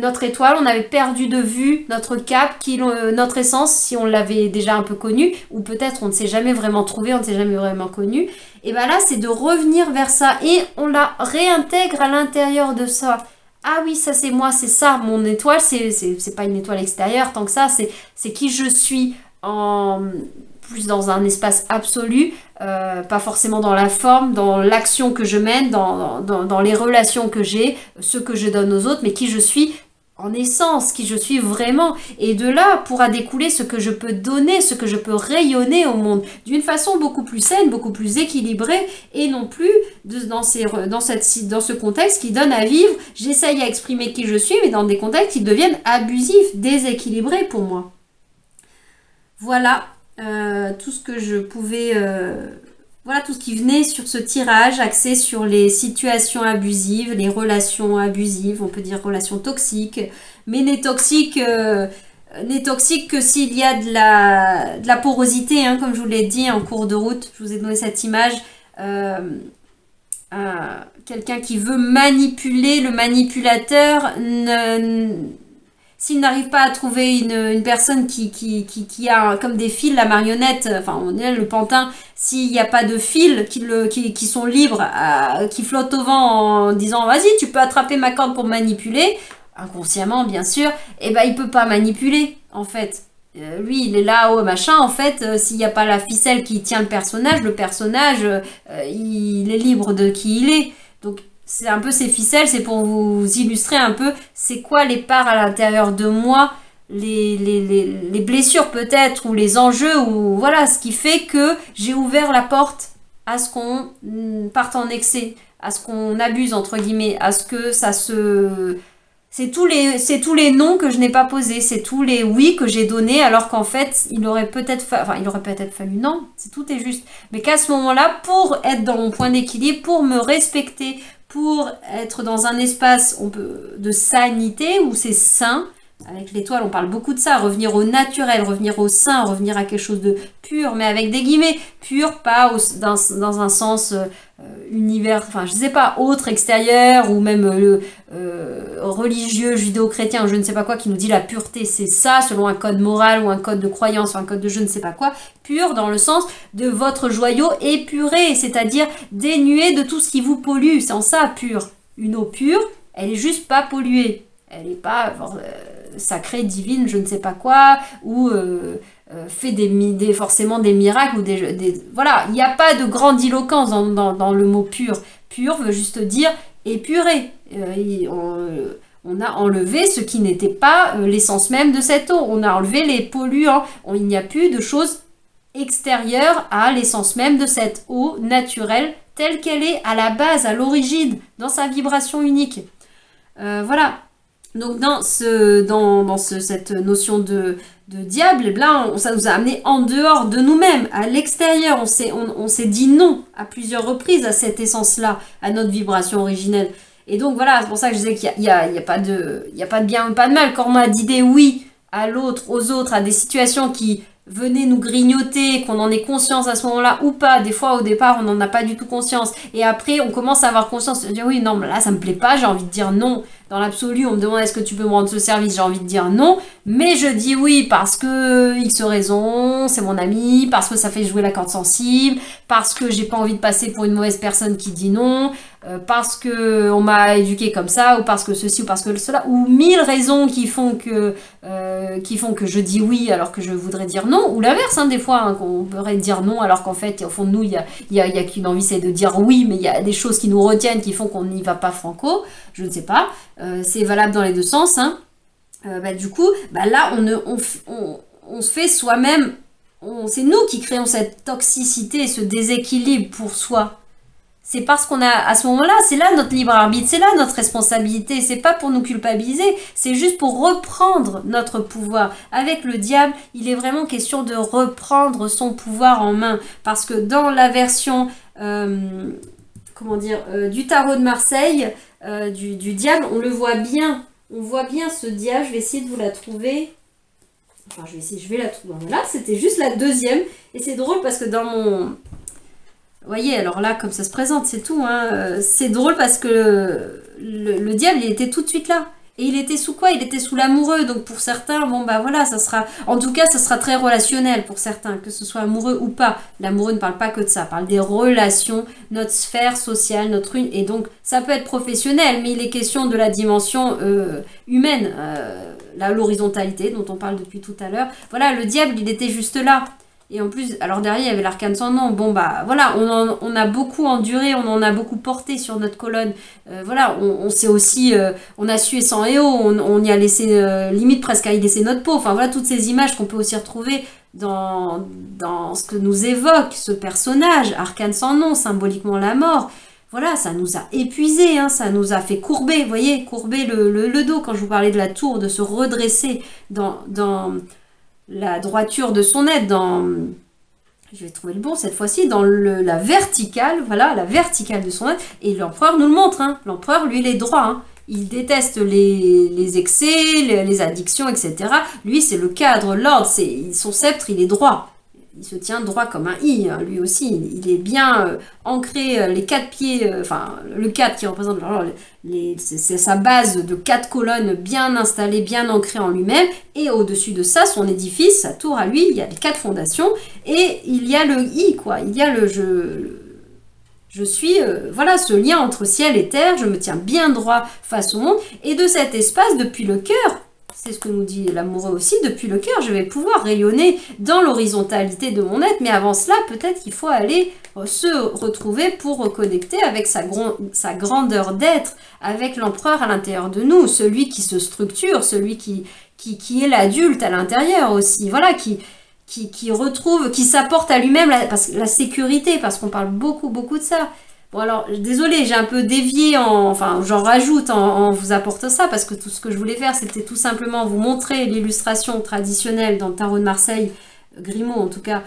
notre étoile, on avait perdu de vue notre cap, notre essence, si on l'avait déjà un peu connu, ou peut-être on ne s'est jamais vraiment trouvé, on ne s'est jamais vraiment connu. Et bien là, c'est de revenir vers ça, et on la réintègre à l'intérieur de ça. Ah oui, ça c'est moi, c'est ça, mon étoile, c'est pas une étoile extérieure, tant que ça, c'est qui je suis, plus dans un espace absolu, pas forcément dans la forme, dans l'action que je mène, dans les relations que j'ai, ce que je donne aux autres, mais qui je suis en essence, qui je suis vraiment. Et de là pourra découler ce que je peux donner, ce que je peux rayonner au monde, d'une façon beaucoup plus saine, beaucoup plus équilibrée, et non plus dans ce contexte qui donne à vivre, j'essaye à exprimer qui je suis, mais dans des contextes qui deviennent abusifs, déséquilibrés pour moi. Voilà. Tout ce que je pouvais, voilà tout ce qui venait sur ce tirage axé sur les situations abusives, les relations abusives, on peut dire relations toxiques, mais n'est toxique que s'il y a de la porosité, hein, comme je vous l'ai dit en cours de route, je vous ai donné cette image, quelqu'un qui veut manipuler, le manipulateur s'il n'arrive pas à trouver une personne qui a comme des fils, la marionnette, enfin on est le pantin, s'il n'y a pas de fils qui sont libres, qui flottent au vent en disant vas-y tu peux attraper ma corde pour manipuler, inconsciemment bien sûr, et ben il peut pas manipuler en fait. Lui il est là haut machin, en fait s'il n'y a pas la ficelle qui tient le personnage il est libre de qui il est. Donc c'est un peu ces ficelles, c'est pour vous illustrer un peu c'est quoi les parts à l'intérieur de moi, les blessures peut-être, ou les enjeux, ou voilà, ce qui fait que j'ai ouvert la porte à ce qu'on parte en excès, à ce qu'on abuse, entre guillemets, à ce que ça se... C'est tous les noms que je n'ai pas posés, c'est tous les oui que j'ai donnés, alors qu'en fait, il aurait peut-être fallu, non, tout est juste. Mais qu'à ce moment-là, pour être dans mon point d'équilibre, pour me respecter, pour être dans un espace de sanité où c'est sain, avec l'étoile on parle beaucoup de ça, revenir au naturel, revenir au sain, revenir à quelque chose de pur, mais avec des guillemets, pur, pas dans un sens univers, enfin je sais pas, autre, extérieur, ou même religieux, judéo-chrétien, ou je ne sais pas quoi, qui nous dit la pureté c'est ça, selon un code moral, ou un code de croyance, ou un code de je ne sais pas quoi, pur dans le sens de votre joyau épuré, c'est-à-dire dénué de tout ce qui vous pollue, c'est en ça pur. Une eau pure, elle est juste pas polluée, elle n'est pas sacrée, divine, je ne sais pas quoi, ou fait forcément des miracles, ou voilà, il n'y a pas de grandiloquence dans le mot pur. Pur veut juste dire épuré. On a enlevé ce qui n'était pas l'essence même de cette eau. On a enlevé les polluants. Il n'y a plus de choses extérieures à l'essence même de cette eau naturelle, telle qu'elle est à la base, à l'origine, dans sa vibration unique. Voilà. Donc dans cette notion de diable, là, ça nous a amené en dehors de nous-mêmes, à l'extérieur. On s'est dit non à plusieurs reprises à cette essence-là, à notre vibration originelle. Et donc voilà, c'est pour ça que je disais qu'il n'y a pas de bien ou pas de mal. Quand on a dit des oui à l'autre, aux autres, à des situations qui venaient nous grignoter, qu'on en ait conscience à ce moment-là ou pas. Des fois, au départ, on n'en a pas du tout conscience. Et après, on commence à avoir conscience de dire oui, non, mais là, ça me plaît pas, j'ai envie de dire non. dans l'absolu, on me demande est-ce que tu peux me rendre ce service, j'ai envie de dire non, mais je dis oui parce que X raison, c'est mon ami, parce que ça fait jouer la corde sensible, parce que j'ai pas envie de passer pour une mauvaise personne qui dit non, parce que on m'a éduqué comme ça, ou parce que ceci, ou parce que cela, ou 1000 raisons qui font que je dis oui alors que je voudrais dire non, ou l'inverse, hein, des fois, hein, qu'on pourrait dire non alors qu'en fait, au fond de nous, il y a qu'une envie, c'est de dire oui, mais il y a des choses qui nous retiennent, qui font qu'on n'y va pas franco, je ne sais pas, c'est valable dans les deux sens, hein. Du coup, là, on se fait soi-même, c'est nous qui créons cette toxicité, ce déséquilibre pour soi. C'est parce qu'on a, à ce moment-là, c'est là notre libre arbitre, c'est là notre responsabilité, c'est pas pour nous culpabiliser, c'est juste pour reprendre notre pouvoir. Avec le diable, il est vraiment question de reprendre son pouvoir en main, parce que dans la version, du tarot de Marseille, du diable, on le voit bien, on voit bien ce diable, je vais essayer de vous la trouver. Enfin, je vais la trouver. Voilà, c'était juste la deuxième, et c'est drôle parce que dans mon... Vous voyez, alors là, comme ça se présente, c'est tout. Hein. C'est drôle parce que le diable, il était tout de suite là. Et il était sous quoi? Il était sous l'amoureux. Donc pour certains, bon bah voilà, ça sera... En tout cas, ça sera très relationnel pour certains, que ce soit amoureux ou pas. L'amoureux ne parle pas que de ça, parle des relations, notre sphère sociale, notre une... Et donc, ça peut être professionnel, mais il est question de la dimension humaine, l'horizontalité dont on parle depuis tout à l'heure. Voilà, le diable, il était juste là. Et en plus, alors derrière, il y avait l'arcane sans nom. Bon, bah voilà, on a beaucoup enduré, on en a beaucoup porté sur notre colonne. Voilà, on s'est aussi, on a sué sang et eau, on y a laissé, limite presque à y laisser notre peau. Enfin voilà, toutes ces images qu'on peut aussi retrouver dans ce que nous évoque ce personnage, arcane sans nom, symboliquement la mort. Voilà, ça nous a épuisés, hein, ça nous a fait courber, vous voyez, courber le dos. Quand je vous parlais de la tour, de se redresser dans la droiture de son être, je vais trouver le bon cette fois-ci, dans la verticale, voilà, la verticale de son être, et l'empereur nous le montre, hein. L'empereur, lui, il est droit, hein. Il déteste les excès, les addictions, etc. Lui, c'est le cadre, l'ordre, son sceptre, il est droit. Il se tient droit comme un i, hein, lui aussi. Il est bien ancré, les 4 pieds, enfin, le 4 qui représente, c'est sa base de 4 colonnes bien installées, bien ancrées en lui-même. Et au-dessus de ça, son édifice, sa tour à lui, il y a les 4 fondations. Et il y a le i, quoi. Il y a je suis, voilà, ce lien entre ciel et terre. Je me tiens bien droit face au monde. Et de cet espace, depuis le cœur, c'est ce que nous dit l'amoureux aussi, depuis le cœur, je vais pouvoir rayonner dans l'horizontalité de mon être, mais avant cela, peut-être qu'il faut aller se retrouver pour reconnecter avec sa grandeur d'être, avec l'empereur à l'intérieur de nous, celui qui se structure, celui qui est l'adulte à l'intérieur aussi, voilà, qui retrouve, qui s'apporte à lui-même la sécurité, parce qu'on parle beaucoup de ça. Bon alors, désolée, j'ai un peu dévié, enfin j'en rajoute en vous apportant ça, parce que tout ce que je voulais faire, c'était tout simplement vous montrer l'illustration traditionnelle dans le tarot de Marseille, Grimaud en tout cas,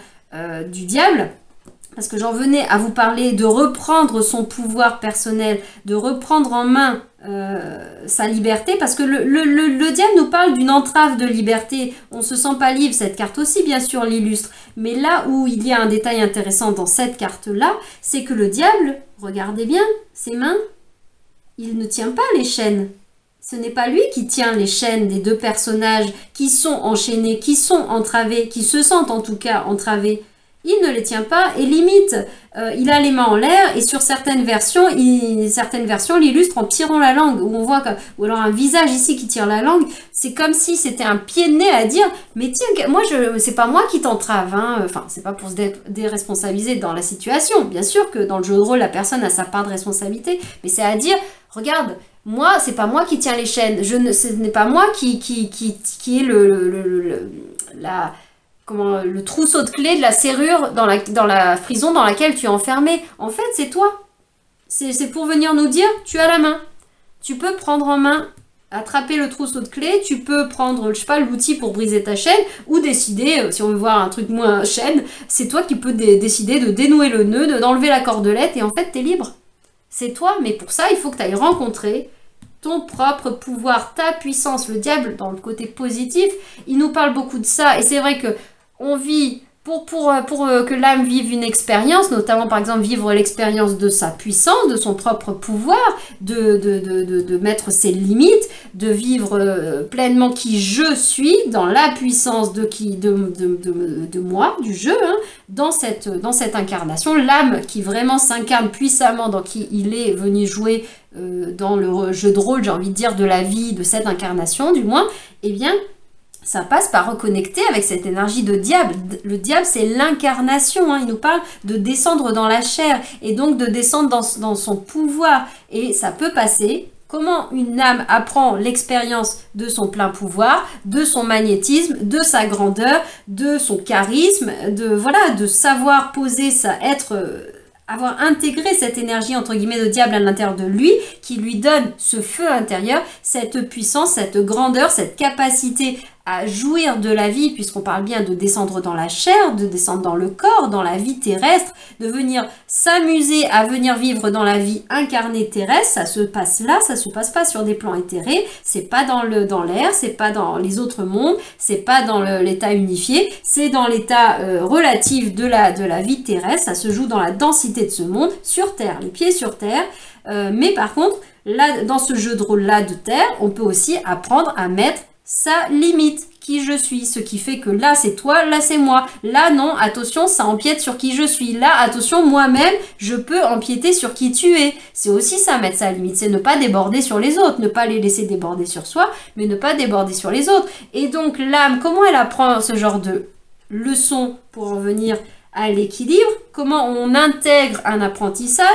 du diable, parce que j'en venais à vous parler de reprendre son pouvoir personnel, de reprendre en main sa liberté, parce que le diable nous parle d'une entrave de liberté, on se sent pas libre, cette carte aussi bien sûr l'illustre, mais là où il y a un détail intéressant dans cette carte-là, c'est que le diable, regardez bien ses mains, il ne tient pas les chaînes. Ce n'est pas lui qui tient les chaînes des deux personnages qui sont enchaînés, qui sont entravés, qui se sentent en tout cas entravés. Il ne les tient pas et limite, il a les mains en l'air et sur certaines versions l'illustrent en tirant la langue, où on voit ou alors un visage ici qui tire la langue. C'est comme si c'était un pied de nez à dire, mais tiens, moi c'est pas moi qui t'entrave, hein. Enfin c'est pas pour se déresponsabiliser dans la situation. Bien sûr que dans le jeu de rôle la personne a sa part de responsabilité, mais c'est à dire, regarde. Moi, c'est pas moi qui tiens les chaînes. Ce n'est pas moi qui est le trousseau de clés de la serrure dans la prison dans laquelle tu es enfermé. En fait, c'est toi. C'est pour venir nous dire, tu as la main. Tu peux prendre en main, attraper le trousseau de clés, tu peux prendre, je sais pas, l'outil pour briser ta chaîne, ou décider, si on veut voir un truc moins chaîne, c'est toi qui peux décider de dénouer le nœud, d'enlever la cordelette, et en fait, t'es libre. C'est toi, mais pour ça, il faut que tu ailles rencontrer ton propre pouvoir, ta puissance. Le diable, dans le côté positif, il nous parle beaucoup de ça. Et c'est vrai que on vit pour que l'âme vive une expérience, notamment par exemple vivre l'expérience de sa puissance, de son propre pouvoir, de mettre ses limites, de vivre pleinement qui je suis, dans la puissance de moi, du jeu, hein, dans cette incarnation, l'âme qui vraiment s'incarne puissamment dans qui il est venu jouer dans le jeu de rôle, j'ai envie de dire, de la vie, de cette incarnation du moins, eh bien, ça passe par reconnecter avec cette énergie de diable. Le diable, c'est l'incarnation. Hein. Il nous parle de descendre dans la chair et donc de descendre dans son pouvoir. Et ça peut passer. Comment une âme apprend l'expérience de son plein pouvoir, de son magnétisme, de sa grandeur, de son charisme, de savoir poser avoir intégré cette énergie entre guillemets de diable à l'intérieur de lui, qui lui donne ce feu intérieur, cette puissance, cette grandeur, cette capacité à jouir de la vie, puisqu'on parle bien de descendre dans la chair, de descendre dans le corps, dans la vie terrestre, de venir s'amuser à venir vivre dans la vie incarnée terrestre. Ça se passe là, ça se passe pas sur des plans éthérés, c'est pas dans l'air, c'est pas dans les autres mondes, c'est pas dans l'état unifié, c'est dans l'état relatif de la vie terrestre. Ça se joue dans la densité de ce monde, sur terre, les pieds sur terre. Mais par contre, là, dans ce jeu de rôle là de terre, on peut aussi apprendre à mettre sa limite, qui je suis, ce qui fait que là c'est toi, là c'est moi, là non, attention, ça empiète sur qui je suis, là attention, moi-même, je peux empiéter sur qui tu es. C'est aussi ça, mettre sa limite, c'est ne pas déborder sur les autres, ne pas les laisser déborder sur soi, mais ne pas déborder sur les autres. Et donc l'âme, comment elle apprend ce genre de leçons pour en venir à l'équilibre? Comment on intègre un apprentissage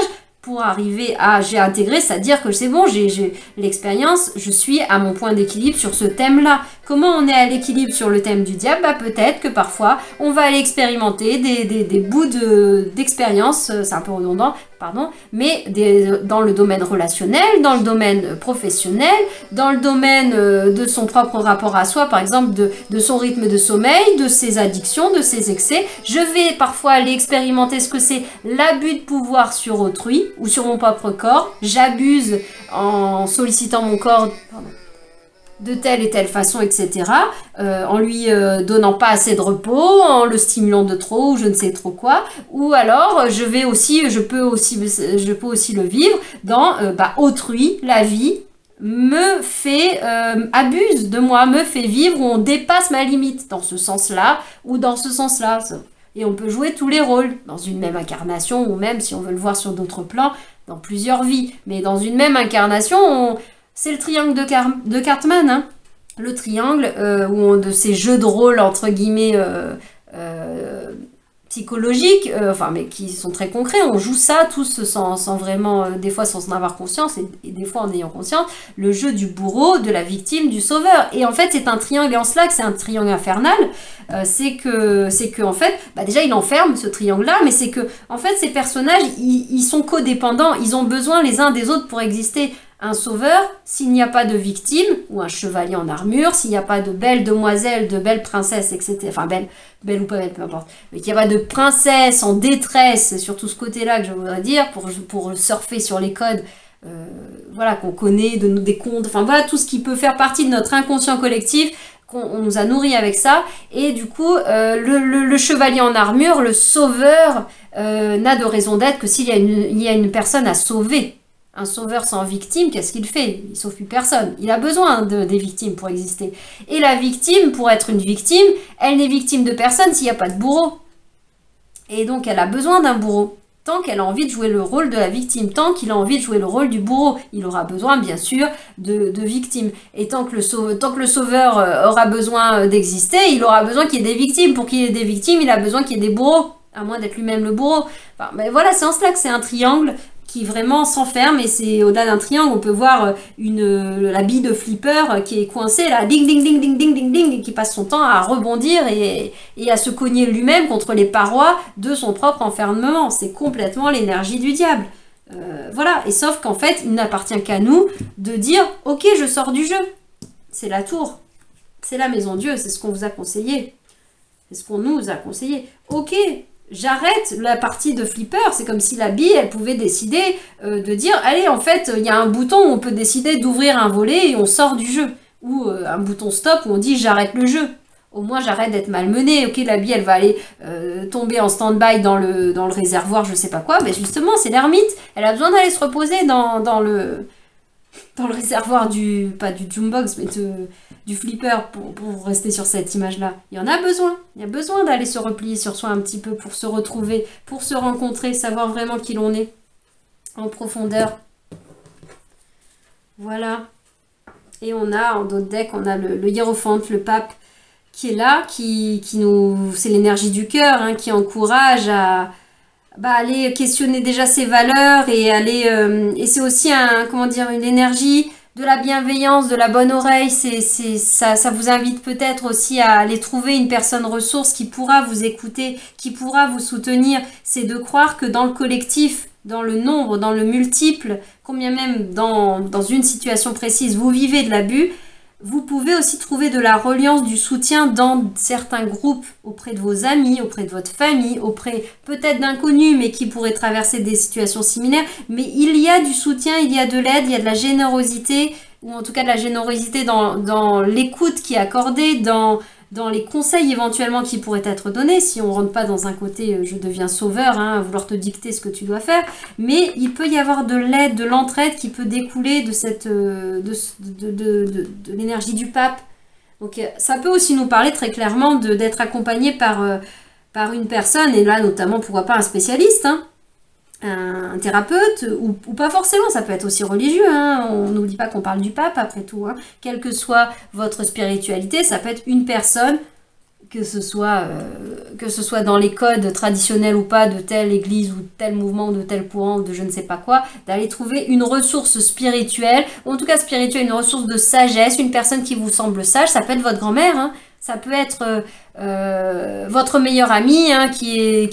pour arriver à j'ai intégré, c'est-à-dire que c'est bon, j'ai l'expérience, je suis à mon point d'équilibre sur ce thème-là. Comment on est à l'équilibre sur le thème du diable? Bah, peut-être que parfois, on va aller expérimenter des bouts d'expérience, c'est un peu redondant, pardon, mais dans le domaine relationnel, dans le domaine professionnel, dans le domaine de son propre rapport à soi, par exemple de son rythme de sommeil, de ses addictions, de ses excès. Je vais parfois aller expérimenter ce que c'est l'abus de pouvoir sur autrui ou sur mon propre corps. J'abuse en sollicitant mon corps de telle et telle façon, etc. En lui donnant pas assez de repos, en le stimulant de trop, ou je ne sais trop quoi. Ou alors, je peux aussi le vivre dans autrui, la vie me fait, abuse de moi, me fait vivre où on dépasse ma limite, dans ce sens-là, ou dans ce sens-là. Et on peut jouer tous les rôles, dans une même incarnation, ou même, si on veut le voir sur d'autres plans, dans plusieurs vies. Mais dans une même incarnation, c'est le triangle de Cartman, hein. Le triangle de ces jeux de rôle, entre guillemets, psychologiques, mais qui sont très concrets. On joue ça tous sans vraiment, des fois sans en avoir conscience, et des fois en ayant conscience, le jeu du bourreau, de la victime, du sauveur. Et en fait, c'est un triangle, et en cela que c'est un triangle infernal, c'est que en fait, déjà il enferme ce triangle-là, mais c'est que, en fait, ces personnages, ils sont codépendants, ils ont besoin les uns des autres pour exister. Un sauveur, s'il n'y a pas de victime, ou un chevalier en armure, s'il n'y a pas de belle demoiselle, de belle princesse, etc. Enfin, belle ou pas belle, peu importe. Mais qu'il n'y a pas de princesse en détresse, c'est surtout ce côté-là que je voudrais dire, pour surfer sur les codes, qu'on connaît, des contes, enfin voilà, tout ce qui peut faire partie de notre inconscient collectif, on nous a nourri avec ça. Et du coup, le chevalier en armure, le sauveur, n'a de raison d'être que s'il y a une personne à sauver. Un sauveur sans victime, qu'est-ce qu'il fait? Il sauve plus personne. Il a besoin des victimes pour exister. Et la victime, pour être une victime, elle n'est victime de personne s'il n'y a pas de bourreau. Et donc, elle a besoin d'un bourreau. Tant qu'elle a envie de jouer le rôle de la victime, tant qu'il a envie de jouer le rôle du bourreau, il aura besoin, bien sûr, de victimes. Et tant que le sauveur aura besoin d'exister, il aura besoin qu'il y ait des victimes. Pour qu'il y ait des victimes, il a besoin qu'il y ait des bourreaux, à moins d'être lui-même le bourreau. Enfin, mais voilà, c'est en cela que c'est un triangle qui vraiment s'enferme, et c'est au-delà d'un triangle, on peut voir la bille de Flipper qui est coincée là, ding ding ding ding ding ding ding, et qui passe son temps à rebondir et à se cogner lui-même contre les parois de son propre enfermement. C'est complètement l'énergie du diable. Voilà, et sauf qu'en fait, il n'appartient qu'à nous de dire « Ok, je sors du jeu ». C'est la tour, c'est la maison Dieu, c'est ce qu'on vous a conseillé. C'est ce qu'on nous a conseillé. Ok, j'arrête la partie de Flipper. C'est comme si la bille, elle pouvait décider de dire « Allez, en fait, il y a un bouton où on peut décider d'ouvrir un volet et on sort du jeu. » Ou un bouton stop où on dit « J'arrête le jeu. » Au moins, j'arrête d'être malmenée. Ok, la bille, elle va aller tomber en stand-by dans le réservoir, je sais pas quoi. Mais justement, c'est l'ermite. Elle a besoin d'aller se reposer dans le réservoir pas du jukebox, mais du flipper, pour rester sur cette image-là. Il y en a besoin. Il y a besoin d'aller se replier sur soi un petit peu pour se retrouver, pour se rencontrer, savoir vraiment qui l'on est en profondeur. Voilà. Et on a, en d'autres decks, on a le hiérophante, le pape, qui est là, c'est l'énergie du cœur, hein, qui encourage à aller questionner déjà ses valeurs et et c'est aussi une énergie de la bienveillance, de la bonne oreille. Ça vous invite peut-être aussi à aller trouver une personne ressource qui pourra vous écouter, qui pourra vous soutenir. C'est de croire que dans le collectif, dans le nombre, dans le multiple, combien même dans une situation précise, vous vivez de l'abus, vous pouvez aussi trouver de la reliance, du soutien dans certains groupes, auprès de vos amis, auprès de votre famille, auprès peut-être d'inconnus, mais qui pourraient traverser des situations similaires. Mais il y a du soutien, il y a de l'aide, il y a de la générosité, ou en tout cas de la générosité dans l'écoute qui est accordée, dans les conseils éventuellement qui pourraient être donnés, si on ne rentre pas dans un côté je deviens sauveur, hein, à vouloir te dicter ce que tu dois faire, mais il peut y avoir de l'aide, de l'entraide qui peut découler de l'énergie du pape. Donc ça peut aussi nous parler très clairement d'être accompagné par une personne, et là notamment pourquoi pas un spécialiste, hein, un thérapeute, ou pas forcément, ça peut être aussi religieux, hein. On n'oublie pas qu'on parle du pape après tout, hein. Quelle que soit votre spiritualité, ça peut être une personne, que ce soit dans les codes traditionnels ou pas de telle église ou tel mouvement, de tel courant, de je ne sais pas quoi, d'aller trouver une ressource spirituelle, ou en tout cas spirituelle, une ressource de sagesse, une personne qui vous semble sage. Ça peut être votre grand-mère, hein. Ça peut être votre meilleur ami, hein, qui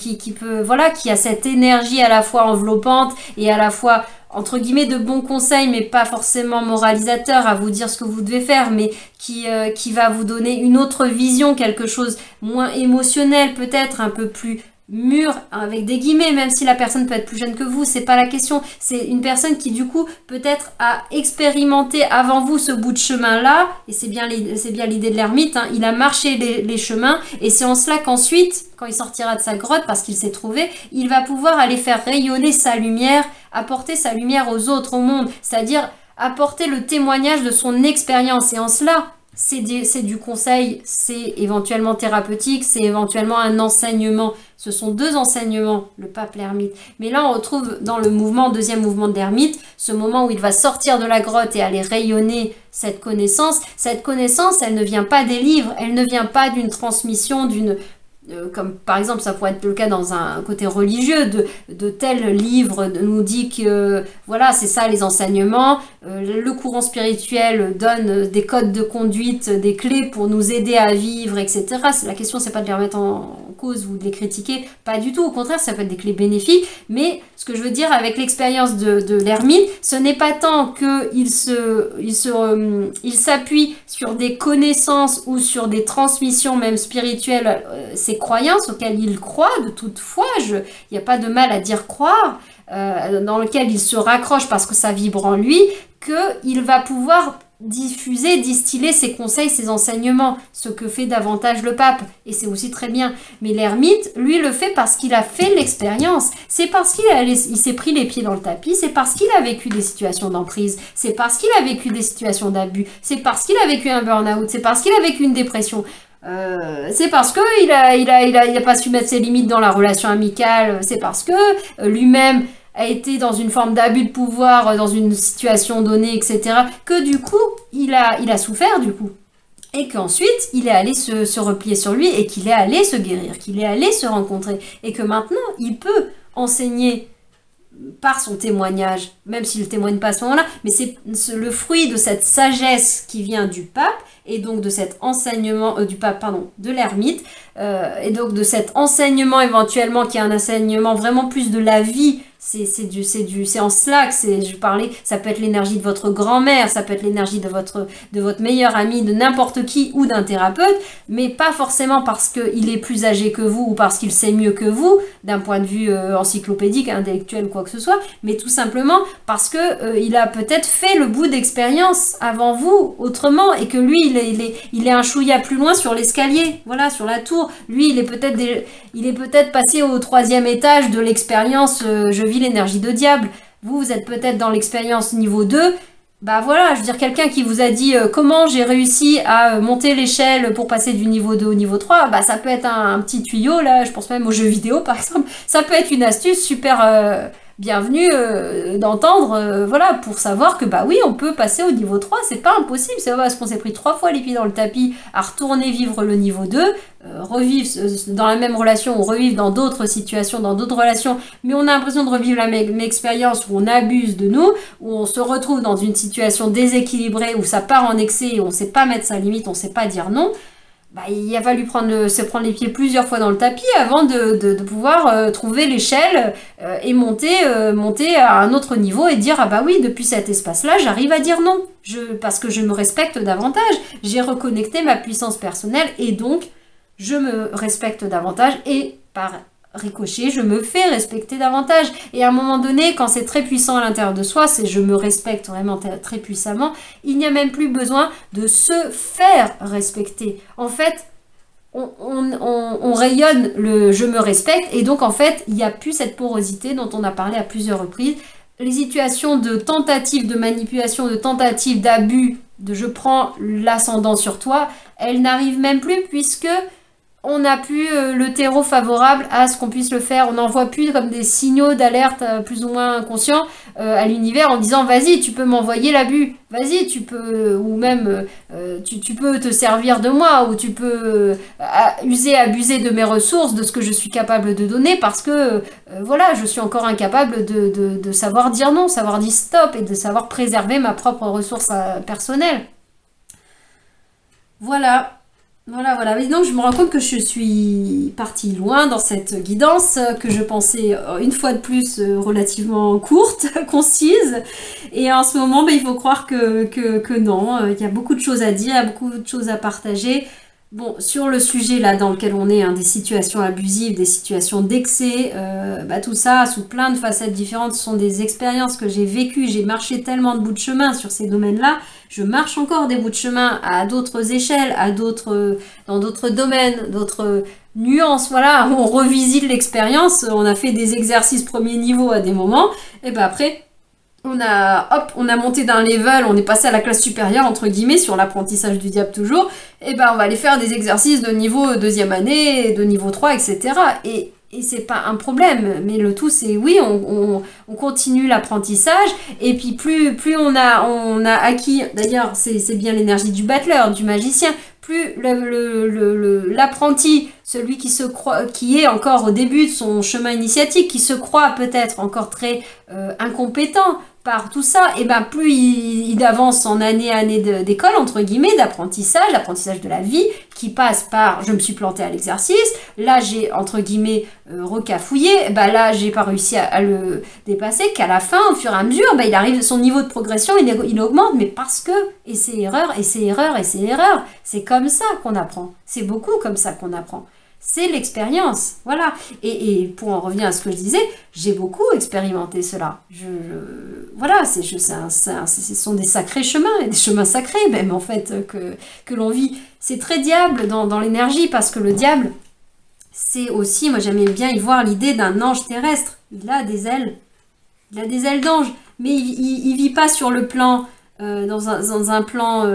a cette énergie à la fois enveloppante et à la fois entre guillemets de bons conseils, mais pas forcément moralisateur à vous dire ce que vous devez faire, mais qui va vous donner une autre vision, quelque chose moins émotionnel, peut-être un peu plus mûr, avec des guillemets, même si la personne peut être plus jeune que vous, c'est pas la question. C'est une personne qui du coup peut-être a expérimenté avant vous ce bout de chemin là, et c'est bien l'idée de l'ermite, hein. Il a marché les chemins, et c'est en cela qu'ensuite, quand il sortira de sa grotte, parce qu'il s'est trouvé, il va pouvoir aller faire rayonner sa lumière, apporter sa lumière aux autres, au monde, c'est-à-dire apporter le témoignage de son expérience. Et en cela, c'est du conseil, c'est éventuellement thérapeutique, c'est éventuellement un enseignement. Ce sont deux enseignements, le pape, l'ermite. Mais là, on retrouve dans le deuxième mouvement de l'ermite, ce moment où il va sortir de la grotte et aller rayonner cette connaissance. Cette connaissance, elle ne vient pas des livres, elle ne vient pas d'une transmission, comme par exemple ça pourrait être le cas dans un côté religieux, de tel livre nous dit que voilà, c'est ça les enseignements, le courant spirituel donne des codes de conduite, des clés pour nous aider à vivre, etc. La question, c'est pas de les remettre en cause ou de les critiquer, pas du tout, au contraire, ça peut être des clés bénéfiques, mais ce que je veux dire avec l'expérience de l'ermite, ce n'est pas tant qu'il s'appuie sur des connaissances ou sur des transmissions même spirituelles, ses croyances auxquelles il croit de toute foi, il n'y a pas de mal à dire croire, dans lequel il se raccroche parce que ça vibre en lui, qu'il va pouvoir diffuser, distiller ses conseils, ses enseignements, ce que fait davantage le pape, et c'est aussi très bien. Mais l'ermite, lui, le fait parce qu'il a fait l'expérience, c'est parce il s'est pris les pieds dans le tapis, c'est parce qu'il a vécu des situations d'emprise, c'est parce qu'il a vécu des situations d'abus, c'est parce qu'il a vécu un burn-out, c'est parce qu'il a vécu une dépression. C'est parce que il a pas su mettre ses limites dans la relation amicale, c'est parce que lui-même a été dans une forme d'abus de pouvoir, dans une situation donnée, etc., que du coup, il a souffert du coup. Et qu'ensuite, il est allé se replier sur lui, et qu'il est allé se guérir, qu'il est allé se rencontrer, et que maintenant, il peut enseigner par son témoignage, même s'il ne témoigne pas à ce moment-là, mais c'est le fruit de cette sagesse qui vient du pape, et donc de cet enseignement, de l'ermite, et donc de cet enseignement éventuellement qui est un enseignement vraiment plus de la vie, C'est en cela que je parlais, ça peut être l'énergie de votre grand-mère, ça peut être l'énergie de votre meilleur ami, de n'importe qui ou d'un thérapeute, mais pas forcément parce qu'il est plus âgé que vous ou parce qu'il sait mieux que vous, d'un point de vue encyclopédique, intellectuel, quoi que ce soit, mais tout simplement parce que il a peut-être fait le bout d'expérience avant vous, autrement, et que lui, il est un chouïa plus loin sur l'escalier, voilà, sur la tour. Lui, il est peut-être passé au 3e étage de l'expérience, je vis l'énergie de diable. Vous êtes peut-être dans l'expérience niveau 2. Bah voilà, je veux dire, quelqu'un qui vous a dit comment j'ai réussi à monter l'échelle pour passer du niveau 2 au niveau 3, bah ça peut être un petit tuyau, là, je pense même aux jeux vidéo par exemple. Ça peut être une astuce super bienvenue d'entendre, voilà, pour savoir que bah oui, on peut passer au niveau 3, c'est pas impossible, c'est pas parce qu'on s'est pris 3 fois les pieds dans le tapis à retourner vivre le niveau 2, revivre dans la même relation ou revivre dans d'autres situations, dans d'autres relations, mais on a l'impression de revivre la même expérience où on abuse de nous, où on se retrouve dans une situation déséquilibrée, où ça part en excès et on sait pas mettre sa limite, on sait pas dire non. Bah, il a fallu se prendre les pieds plusieurs fois dans le tapis avant de pouvoir trouver l'échelle et monter à un autre niveau et dire ah bah oui, depuis cet espace-là, j'arrive à dire non, parce que je me respecte davantage, j'ai reconnecté ma puissance personnelle et donc je me respecte davantage et par ricochet, je me fais respecter davantage. Et à un moment donné, quand c'est très puissant à l'intérieur de soi, c'est je me respecte vraiment très puissamment, il n'y a même plus besoin de se faire respecter. En fait, on rayonne le je me respecte et donc en fait, il n'y a plus cette porosité dont on a parlé à plusieurs reprises. Les situations de tentative de manipulation, de tentative d'abus, de je prends l'ascendant sur toi, elles n'arrivent même plus puisque on n'a plus le terreau favorable à ce qu'on puisse le faire. On n'envoie plus comme des signaux d'alerte plus ou moins inconscients à l'univers en disant vas-y, tu peux m'envoyer l'abus, vas-y, tu peux, ou même tu peux te servir de moi, ou tu peux abuser de mes ressources, de ce que je suis capable de donner, parce que voilà, je suis encore incapable de savoir dire non, savoir dire stop, et de savoir préserver ma propre ressource personnelle. Voilà. Voilà. Mais donc, je me rends compte que je suis partie loin dans cette guidance que je pensais, une fois de plus, relativement courte, concise. Et en ce moment, il faut croire que non. Il y a beaucoup de choses à dire, il y a beaucoup de choses à partager. Bon, sur le sujet là dans lequel on est, hein, des situations abusives, des situations d'excès, tout ça, sous plein de facettes différentes, ce sont des expériences que j'ai vécues. J'ai marché tellement de bouts de chemin sur ces domaines-là. Je marche encore des bouts de chemin à d'autres échelles, dans d'autres domaines, d'autres nuances. Voilà, on revisite l'expérience. On a fait des exercices premier niveau à des moments. Et après, on a monté d'un level, on est passé à la classe supérieure, entre guillemets, sur l'apprentissage du diable toujours, et on va aller faire des exercices de niveau 2e année, de niveau 3, etc. Et c'est pas un problème, mais le tout c'est, oui, on continue l'apprentissage, et puis plus on a acquis, d'ailleurs c'est bien l'énergie du battleur, du magicien, plus l'apprenti, celui qui est encore au début de son chemin initiatique, qui se croit peut-être encore très incompétent par tout ça, et plus il avance en année d'école, entre guillemets, l'apprentissage de la vie, qui passe par je me suis planté à l'exercice, là j'ai entre guillemets recafouillé, là j'ai pas réussi à le dépasser, qu'à la fin, au fur et à mesure, il arrive, son niveau de progression il augmente, mais parce que, et c'est erreur, c'est comme ça qu'on apprend, c'est beaucoup comme ça qu'on apprend. C'est l'expérience, voilà. Et pour en revenir à ce que je disais, j'ai beaucoup expérimenté cela. Voilà, ce sont des sacrés chemins, et des chemins sacrés même en fait que l'on vit. C'est très diable dans l'énergie, parce que le diable, c'est aussi, moi j'aimais bien y voir l'idée d'un ange terrestre. Il a des ailes d'ange, mais il vit pas sur le plan, dans un plan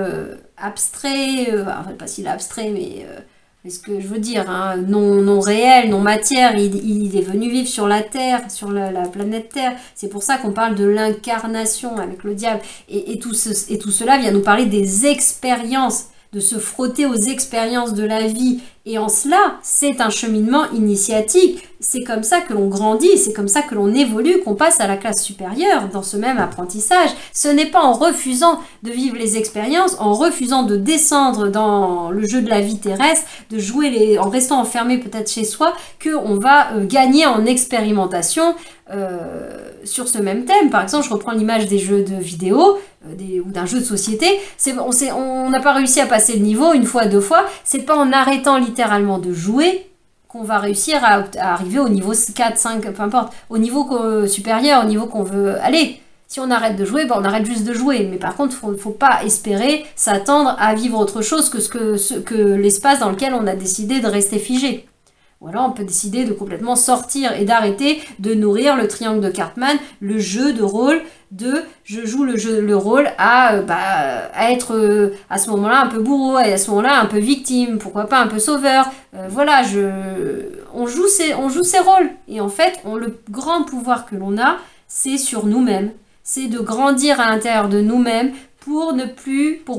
abstrait, enfin pas s'il est abstrait, mais... c'est ce que je veux dire, hein, non réel, non matière, il est venu vivre sur la Terre, sur la planète Terre. C'est pour ça qu'on parle de l'incarnation avec le diable. Et tout cela vient nous parler des expériences, de se frotter aux expériences de la vie Et en cela, c'est un cheminement initiatique. C'est comme ça que l'on grandit, c'est comme ça que l'on évolue, qu'on passe à la classe supérieure dans ce même apprentissage. Ce n'est pas en refusant de vivre les expériences, en refusant de descendre dans le jeu de la vie terrestre, de jouer en restant enfermé peut-être chez soi, qu'on va gagner en expérimentation sur ce même thème. Par exemple, je reprends l'image des jeux de vidéo ou d'un jeu de société. On n'a pas réussi à passer le niveau une fois, deux fois. C'est pas en arrêtant littéralement de jouer qu'on va réussir à arriver au niveau 4, 5, peu importe, au niveau supérieur, au niveau qu'on veut aller. Si on arrête de jouer, on arrête juste de jouer. Mais par contre, il ne faut pas espérer s'attendre à vivre autre chose que l'espace dans lequel on a décidé de rester figé. Ou alors on peut décider de complètement sortir et d'arrêter de nourrir le triangle de Cartman, le jeu de rôle de je joue le rôle à être à ce moment-là un peu bourreau et à ce moment-là un peu victime, pourquoi pas un peu sauveur. Voilà, on joue ces rôles. Et en fait, le grand pouvoir que l'on a, c'est sur nous-mêmes. C'est de grandir à l'intérieur de nous-mêmes pour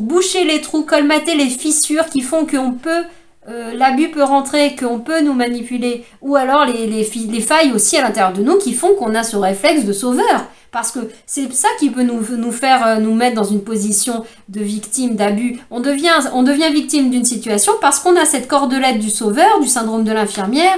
boucher les trous, colmater les fissures qui font qu'on peut l'abus peut rentrer, qu'on peut nous manipuler, ou alors les failles aussi à l'intérieur de nous qui font qu'on a ce réflexe de sauveur. Parce que c'est ça qui peut nous faire nous mettre dans une position de victime, d'abus. On devient victime d'une situation parce qu'on a cette cordelette du sauveur, du syndrome de l'infirmière,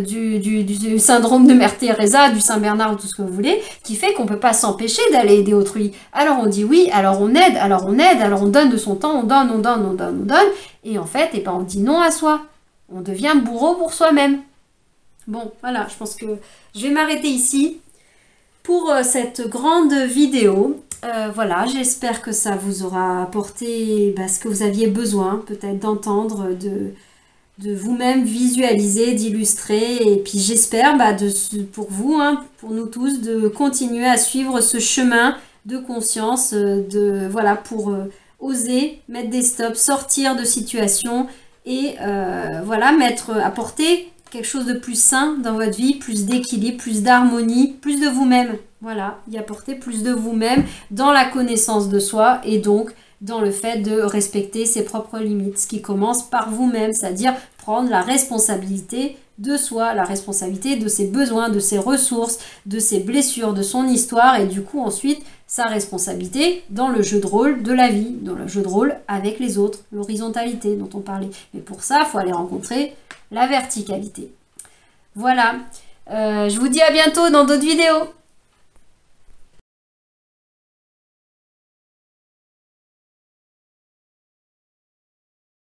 du syndrome de Mère Teresa, du Saint Bernard, tout ce que vous voulez, qui fait qu'on ne peut pas s'empêcher d'aller aider autrui. Alors on dit oui, alors on aide, alors on donne de son temps, on donne. Et en fait, on dit non à soi. On devient bourreau pour soi-même. Bon, voilà, je pense que je vais m'arrêter ici pour cette grande vidéo. Voilà, j'espère que ça vous aura apporté ce que vous aviez besoin, peut-être d'entendre, de vous-même visualiser, d'illustrer. Et puis j'espère pour vous, pour nous tous, de continuer à suivre ce chemin de conscience, pour oser mettre des stops, sortir de situations et apporter quelque chose de plus sain dans votre vie, plus d'équilibre, plus d'harmonie, plus de vous-même. Voilà, y apporter plus de vous-même dans la connaissance de soi et donc dans le fait de respecter ses propres limites, ce qui commence par vous-même, c'est-à-dire prendre la responsabilité de soi, la responsabilité de ses besoins, de ses ressources, de ses blessures, de son histoire et du coup ensuite sa responsabilité dans le jeu de rôle de la vie, dans le jeu de rôle avec les autres, l'horizontalité dont on parlait. Mais pour ça, il faut aller rencontrer la verticalité. Voilà, je vous dis à bientôt dans d'autres vidéos.